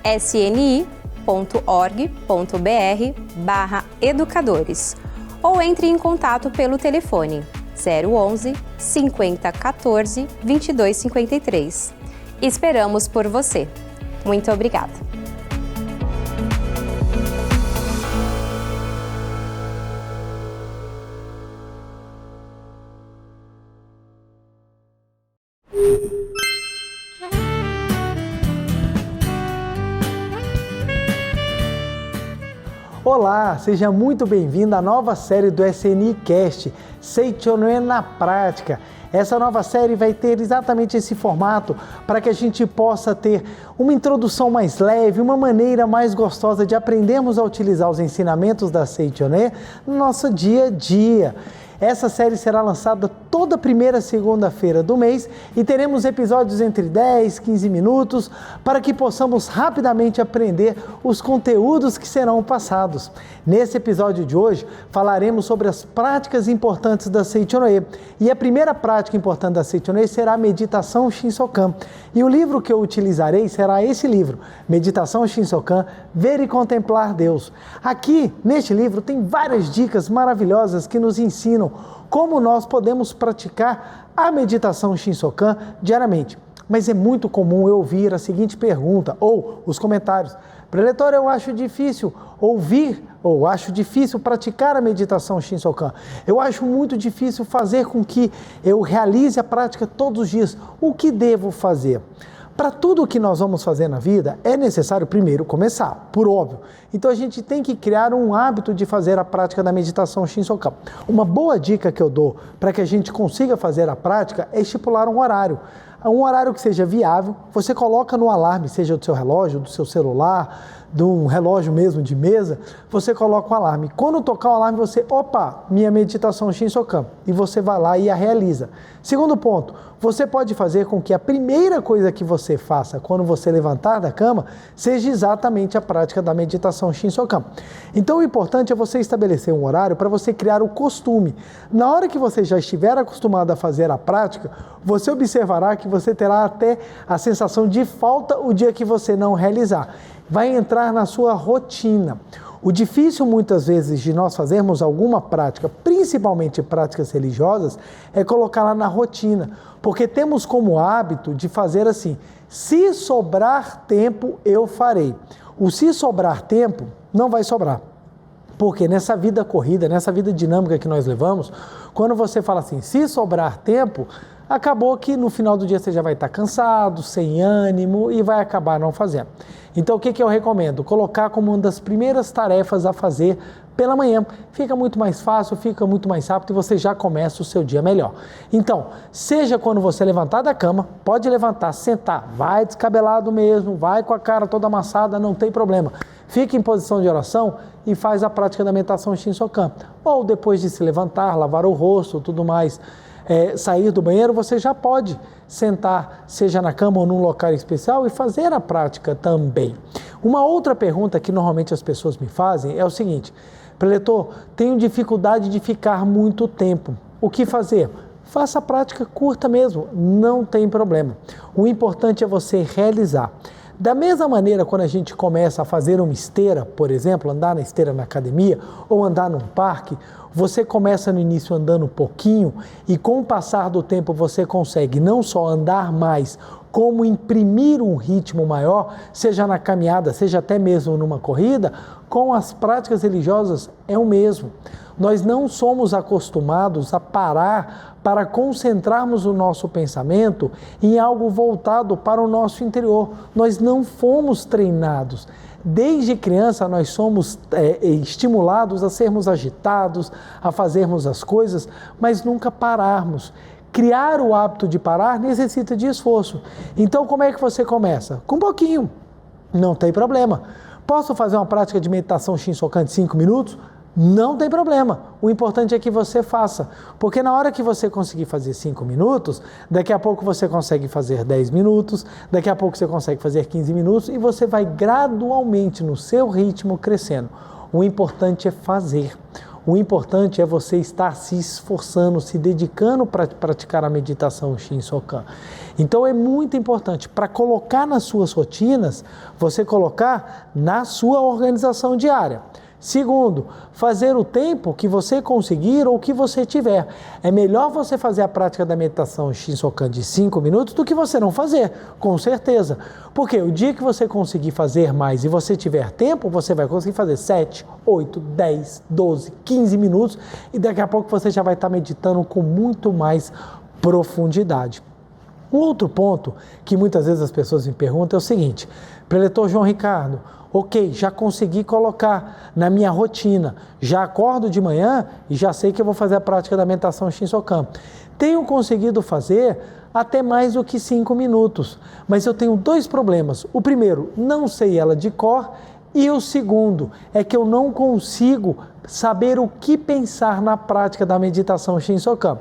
sni.org.br/educadores ou entre em contato pelo telefone 011 50 14 22 53. Esperamos por você. Muito obrigada! Olá, seja muito bem-vindo à nova série do SNI Cast, Seichonoye na Prática. Essa nova série vai ter exatamente esse formato para que a gente possa ter uma introdução mais leve, uma maneira mais gostosa de aprendermos a utilizar os ensinamentos da Seichoné no nosso dia a dia. Essa série será lançada toda primeira segunda-feira do mês e teremos episódios entre 10 e 15 minutos para que possamos rapidamente aprender os conteúdos que serão passados. Nesse episódio de hoje, falaremos sobre as práticas importantes da Seichoné. E a primeira prática importante da Seichoné será a meditação Shinsokan. E o livro que eu utilizarei será esse livro, Meditação Shinsokan, Ver e Contemplar Deus. Aqui, neste livro, tem várias dicas maravilhosas que nos ensinam como nós podemos praticar a meditação Shinsokan diariamente. Mas é muito comum eu ouvir a seguinte pergunta, ou os comentários: preletor, eu acho difícil ouvir, ou acho difícil praticar a meditação Shinsokan. Eu acho muito difícil fazer com que eu realize a prática todos os dias. O que devo fazer? Para tudo o que nós vamos fazer na vida, é necessário primeiro começar, por óbvio. Então a gente tem que criar um hábito de fazer a prática da meditação Shinsokan. Uma boa dica que eu dou para que a gente consiga fazer a prática é estipular um horário. Um horário que seja viável, você coloca no alarme, seja do seu relógio, do seu celular, de um relógio mesmo de mesa, você coloca o alarme. Quando tocar o alarme, você, minha meditação Shinsokan, e você vai lá e a realiza. Segundo ponto, você pode fazer com que a primeira coisa que você faça quando você levantar da cama seja exatamente a prática da meditação Shinsokan. Então o importante é você estabelecer um horário para você criar o costume. Na hora que você já estiver acostumado a fazer a prática, você observará que você terá até a sensação de falta o dia que você não realizar. Vai entrar na sua rotina. O difícil muitas vezes de nós fazermos alguma prática, principalmente práticas religiosas, é colocá-la na rotina, porque temos como hábito de fazer assim: se sobrar tempo, eu farei. O se sobrar tempo não vai sobrar. Porque nessa vida corrida, nessa vida dinâmica que nós levamos, quando você fala assim, se sobrar tempo, acabou que no final do dia você já vai estar cansado, sem ânimo e vai acabar não fazendo. Então o que eu recomendo? Colocar como uma das primeiras tarefas a fazer pela manhã. Fica muito mais fácil, fica muito mais rápido e você já começa o seu dia melhor. Então, seja quando você levantar da cama, pode levantar, sentar, vai descabelado mesmo, vai com a cara toda amassada, não tem problema. Fique em posição de oração e faz a prática da meditação Shinsokan. Ou depois de se levantar, lavar o rosto, tudo mais, sair do banheiro, você já pode sentar, seja na cama ou num local especial e fazer a prática também. Uma outra pergunta que normalmente as pessoas me fazem é o seguinte: preletor, tenho dificuldade de ficar muito tempo. O que fazer? Faça a prática curta mesmo, não tem problema. O importante é você realizar. Da mesma maneira, quando a gente começa a fazer uma esteira, por exemplo, andar na esteira na academia ou andar num parque, você começa no início andando um pouquinho e com o passar do tempo você consegue não só andar mais, como imprimir um ritmo maior, seja na caminhada, seja até mesmo numa corrida. Com as práticas religiosas é o mesmo. Nós não somos acostumados a parar para concentrarmos o nosso pensamento em algo voltado para o nosso interior. Nós não fomos treinados. Desde criança nós somos estimulados a sermos agitados, a fazermos as coisas, mas nunca pararmos. Criar o hábito de parar necessita de esforço. Então como é que você começa? Com um pouquinho, não tem problema. Posso fazer uma prática de meditação Shinsokan de 5 minutos? Não tem problema, o importante é que você faça, porque na hora que você conseguir fazer 5 minutos, daqui a pouco você consegue fazer 10 minutos, daqui a pouco você consegue fazer 15 minutos e você vai gradualmente no seu ritmo crescendo. O importante é fazer, o importante é você estar se esforçando, se dedicando para praticar a meditação Shinsokan. Então é muito importante, para colocar nas suas rotinas, você colocar na sua organização diária. Segundo, fazer o tempo que você conseguir ou que você tiver. É melhor você fazer a prática da meditação Shinsokan de 5 minutos do que você não fazer, com certeza. Porque o dia que você conseguir fazer mais e você tiver tempo, você vai conseguir fazer 7, 8, 10, 12, 15 minutos e daqui a pouco você já vai estar meditando com muito mais profundidade. Um outro ponto que muitas vezes as pessoas me perguntam é o seguinte: preletor João Ricardo, ok, já consegui colocar na minha rotina, já acordo de manhã e já sei que eu vou fazer a prática da meditação Shinsokan. Tenho conseguido fazer até mais do que 5 minutos, mas eu tenho 2 problemas. O primeiro, não sei ela de cor, e o segundo é que eu não consigo saber o que pensar na prática da meditação Shinsokan.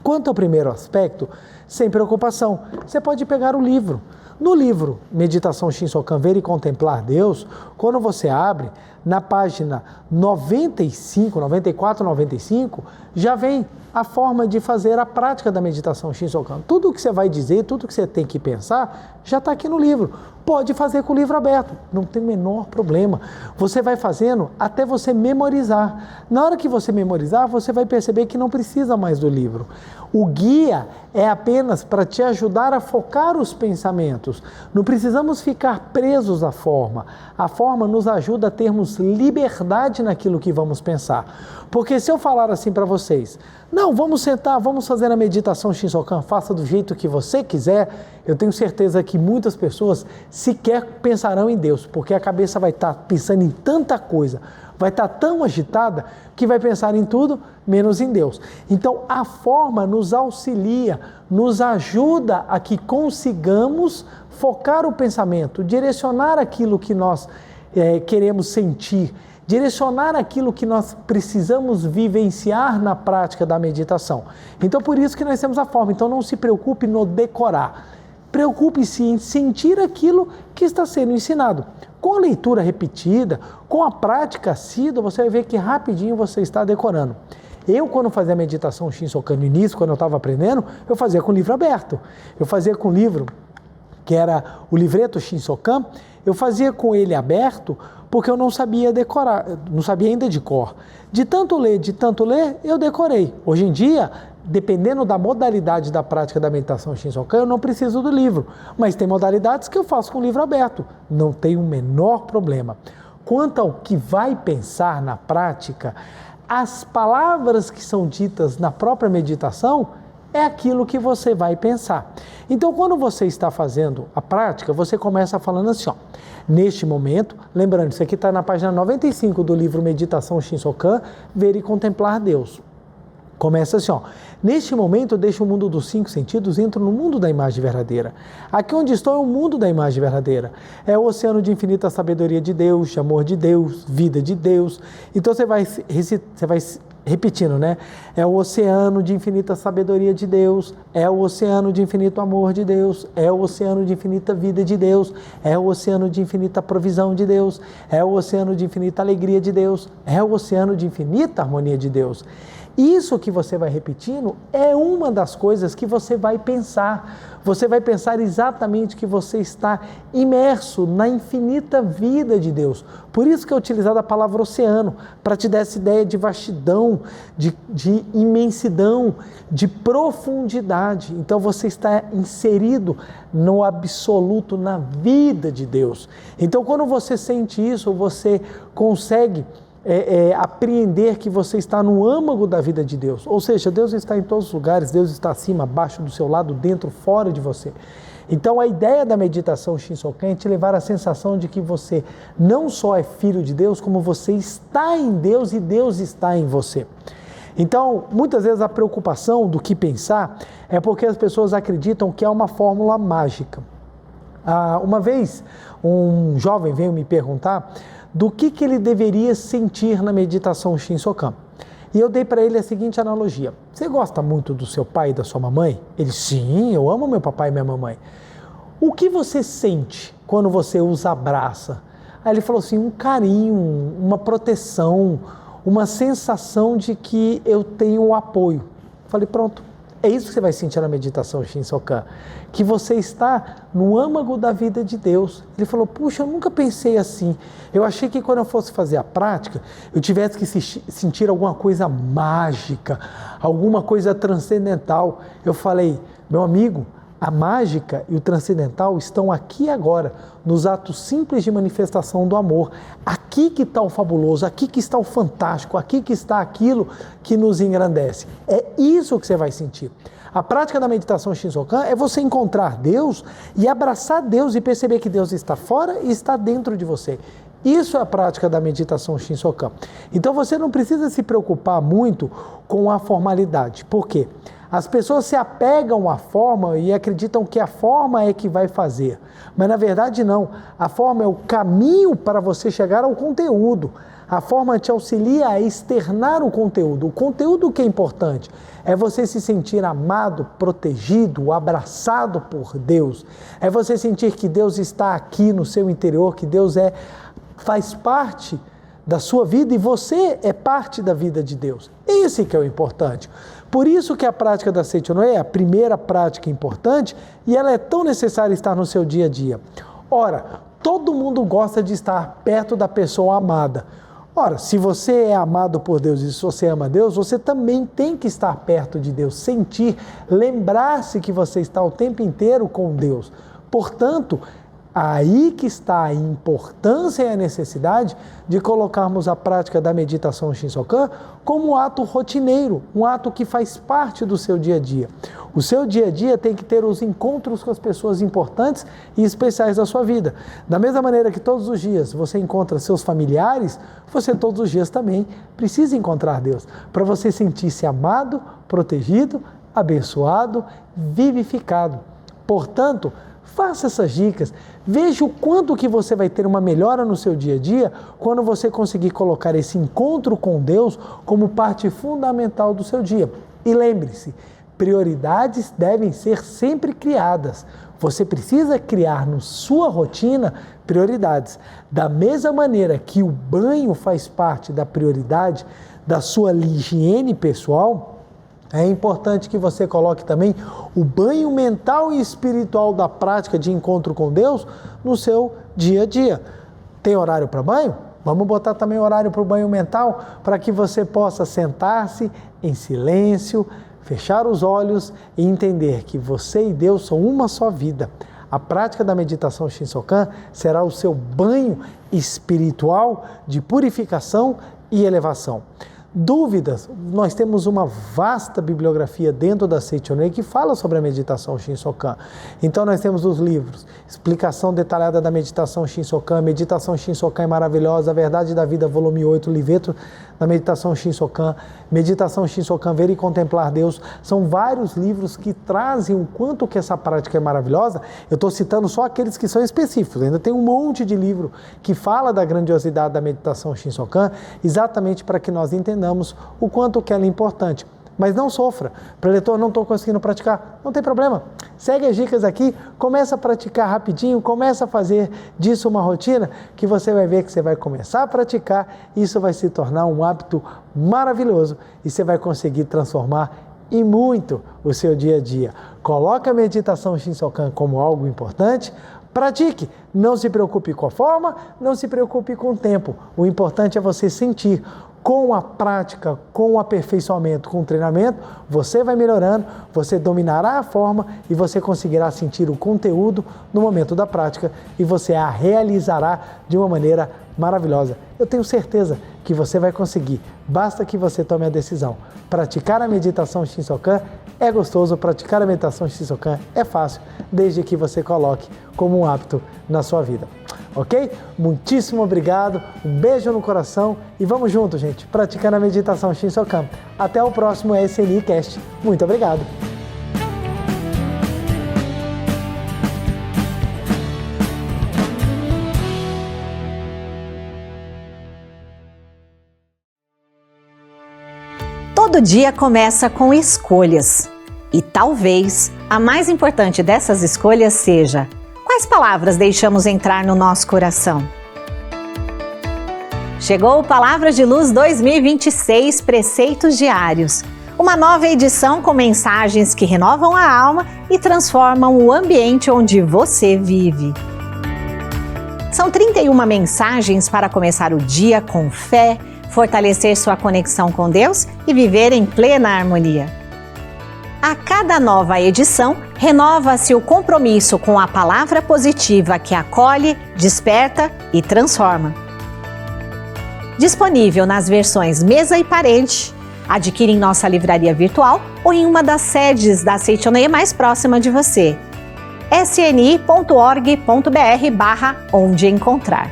Quanto ao primeiro aspecto, sem preocupação, você pode pegar o livro. No livro Meditação Shinsokan, Ver e Contemplar Deus, quando você abre, na página 95, 94, 95, já vem a forma de fazer a prática da meditação Shinsokan. Tudo o que você vai dizer, tudo que você tem que pensar, já está aqui no livro. Pode fazer com o livro aberto, não tem o menor problema. Você vai fazendo até você memorizar. Na hora que você memorizar, você vai perceber que não precisa mais do livro. O guia é apenas para te ajudar a focar os pensamentos. Não precisamos ficar presos à forma. A forma nos ajuda a termos liberdade naquilo que vamos pensar. Porque se eu falar assim para vocês, não, vamos sentar, vamos fazer a meditação Shinsokan, faça do jeito que você quiser, eu tenho certeza que muitas pessoas sequer pensarão em Deus, porque a cabeça vai estar pensando em tanta coisa, vai estar tão agitada que vai pensar em tudo menos em Deus. Então a forma nos auxilia, nos ajuda a que consigamos focar o pensamento, direcionar aquilo que nós queremos sentir, direcionar aquilo que nós precisamos vivenciar na prática da meditação. Então, por isso que nós temos a forma. Então, não se preocupe no decorar. Preocupe-se em sentir aquilo que está sendo ensinado. Com a leitura repetida, com a prática assídua, você vai ver que rapidinho você está decorando. Eu, quando fazia a meditação Shinsokan no início, quando eu estava aprendendo, eu fazia com o livro aberto. Eu fazia com o livro, que era o livreto Shinsokan, eu fazia com ele aberto, porque eu não sabia decorar, não sabia ainda de cor. De tanto ler, eu decorei. Hoje em dia, dependendo da modalidade da prática da meditação Shinsokan, eu não preciso do livro, mas tem modalidades que eu faço com o livro aberto. Não tem o menor problema. Quanto ao que vai pensar na prática, as palavras que são ditas na própria meditação é aquilo que você vai pensar. Então, quando você está fazendo a prática, você começa falando assim, ó, neste momento, lembrando, isso aqui está na página 95 do livro Meditação Shinsokan, Ver e Contemplar Deus. Começa assim, ó, neste momento eu deixo o mundo dos 5 sentidos e entro no mundo da imagem verdadeira. Aqui onde estou é o mundo da imagem verdadeira. É o oceano de infinita sabedoria de Deus, de amor de Deus, vida de Deus. Então você vai repetindo, né? É o oceano de infinita sabedoria de Deus, é o oceano de infinito amor de Deus, é o oceano de infinita vida de Deus, é o oceano de infinita provisão de Deus, é o oceano de infinita alegria de Deus, é o oceano de infinita harmonia de Deus. Isso que você vai repetindo é uma das coisas que você vai pensar. Você vai pensar exatamente que você está imerso na infinita vida de Deus. Por isso que é utilizada a palavra oceano, para te dar essa ideia de vastidão, de imensidão, de profundidade. Então você está inserido no absoluto, na vida de Deus. Então quando você sente isso, você consegue apreender que você está no âmago da vida de Deus, ou seja, Deus está em todos os lugares, Deus está acima, abaixo, do seu lado, dentro, fora de você. Então a ideia da meditação Shinsokan é te levar à sensação de que você não só é filho de Deus, como você está em Deus e Deus está em você. Então, muitas vezes a preocupação do que pensar é porque as pessoas acreditam que é uma fórmula mágica. Uma vez um jovem veio me perguntar do que ele deveria sentir na meditação Shinsokan. E eu dei para ele a seguinte analogia. Você gosta muito do seu pai e da sua mamãe? Ele, sim, eu amo meu papai e minha mamãe. O que você sente quando você os abraça? Aí ele falou assim, um carinho, uma proteção, uma sensação de que eu tenho o apoio. Eu falei, pronto. É isso que você vai sentir na meditação Shinsokan, que você está no âmago da vida de Deus. Ele falou, puxa, eu nunca pensei assim. Eu achei que quando eu fosse fazer a prática, eu tivesse que sentir alguma coisa mágica, alguma coisa transcendental. Eu falei, meu amigo, a mágica e o transcendental estão aqui agora, nos atos simples de manifestação do amor. Aqui que está o fabuloso, aqui que está o fantástico, aqui que está aquilo que nos engrandece. É isso que você vai sentir. A prática da meditação Shinsokan é você encontrar Deus e abraçar Deus e perceber que Deus está fora e está dentro de você. Isso é a prática da meditação Shinsokan. Então você não precisa se preocupar muito com a formalidade. Por quê? As pessoas se apegam à forma e acreditam que a forma é que vai fazer. Mas na verdade não. A forma é o caminho para você chegar ao conteúdo. A forma te auxilia a externar o conteúdo. O conteúdo que é importante é você se sentir amado, protegido, abraçado por Deus. É você sentir que Deus está aqui no seu interior, que Deus faz parte da sua vida e você é parte da vida de Deus. Esse que é o importante. Por isso que a prática da Seichonoye é a primeira prática importante e ela é tão necessária estar no seu dia a dia. Ora, todo mundo gosta de estar perto da pessoa amada. Ora, se você é amado por Deus e se você ama Deus, você também tem que estar perto de Deus, sentir, lembrar-se que você está o tempo inteiro com Deus. Portanto, aí que está a importância e a necessidade de colocarmos a prática da meditação Shinsokan como um ato rotineiro, um ato que faz parte do seu dia a dia. O seu dia a dia tem que ter os encontros com as pessoas importantes e especiais da sua vida. Da mesma maneira que todos os dias você encontra seus familiares, você todos os dias também precisa encontrar Deus, para você sentir-se amado, protegido, abençoado, vivificado. Portanto, faça essas dicas, veja o quanto que você vai ter uma melhora no seu dia a dia quando você conseguir colocar esse encontro com Deus como parte fundamental do seu dia. E lembre-se, prioridades devem ser sempre criadas. Você precisa criar na sua rotina prioridades. Da mesma maneira que o banho faz parte da prioridade da sua higiene pessoal, é importante que você coloque também o banho mental e espiritual da prática de encontro com Deus no seu dia a dia. Tem horário para banho? Vamos botar também horário para o banho mental para que você possa sentar-se em silêncio, fechar os olhos e entender que você e Deus são uma só vida. A prática da meditação Shinsokan será o seu banho espiritual de purificação e elevação. Dúvidas? Nós temos uma vasta bibliografia dentro da Seichonoye que fala sobre a meditação Shinsokan. Então nós temos os livros, explicação detalhada da meditação Shinsokan, Meditação Shinsokan é maravilhosa, A Verdade da Vida, volume 8, livreto da meditação Shinsokan, Meditação Shinsokan, Ver e Contemplar Deus. São vários livros que trazem o quanto que essa prática é maravilhosa. Eu estou citando só aqueles que são específicos, ainda tem um monte de livro que fala da grandiosidade da meditação Shinsokan, exatamente para que nós entendamos o quanto que ela é importante. Mas não sofra. Preletor, não estou conseguindo praticar. Não tem problema. Segue as dicas aqui, começa a praticar rapidinho, começa a fazer disso uma rotina, que você vai ver que você vai começar a praticar, e isso vai se tornar um hábito maravilhoso e você vai conseguir transformar e muito o seu dia a dia. Coloque a meditação Shinsokan como algo importante, pratique, não se preocupe com a forma, não se preocupe com o tempo. O importante é você sentir. Com a prática, com o aperfeiçoamento, com o treinamento, você vai melhorando, você dominará a forma e você conseguirá sentir o conteúdo no momento da prática e você a realizará de uma maneira maravilhosa. Eu tenho certeza que você vai conseguir, basta que você tome a decisão. Praticar a meditação Shinsokan é gostoso, praticar a meditação Shinsokan é fácil, desde que você coloque como um hábito na sua vida. Ok? Muitíssimo obrigado, um beijo no coração e vamos juntos, gente, praticando a meditação Shinsokan. Até o próximo SNI Cast. Muito obrigado! Todo dia começa com escolhas. E talvez a mais importante dessas escolhas seja: quais palavras deixamos entrar no nosso coração? Chegou o Palavras de Luz 2026 Preceitos Diários, uma nova edição com mensagens que renovam a alma e transformam o ambiente onde você vive. São 31 mensagens para começar o dia com fé, fortalecer sua conexão com Deus e viver em plena harmonia. A cada nova edição, renova-se o compromisso com a palavra positiva que acolhe, desperta e transforma. Disponível nas versões mesa e parede, adquire em nossa livraria virtual ou em uma das sedes da Seichonoye mais próxima de você. sni.org.br/onde encontrar.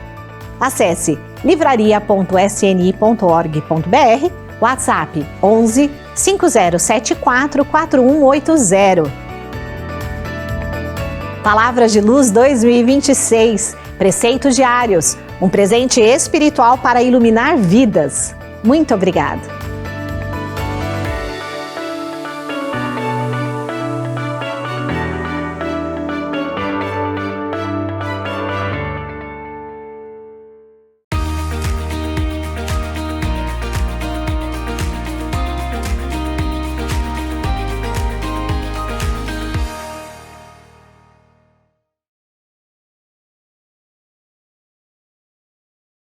Acesse livraria.sni.org.br, WhatsApp 11 5074 4180. Palavras de Luz 2026, preceitos diários, um presente espiritual para iluminar vidas. Muito obrigada!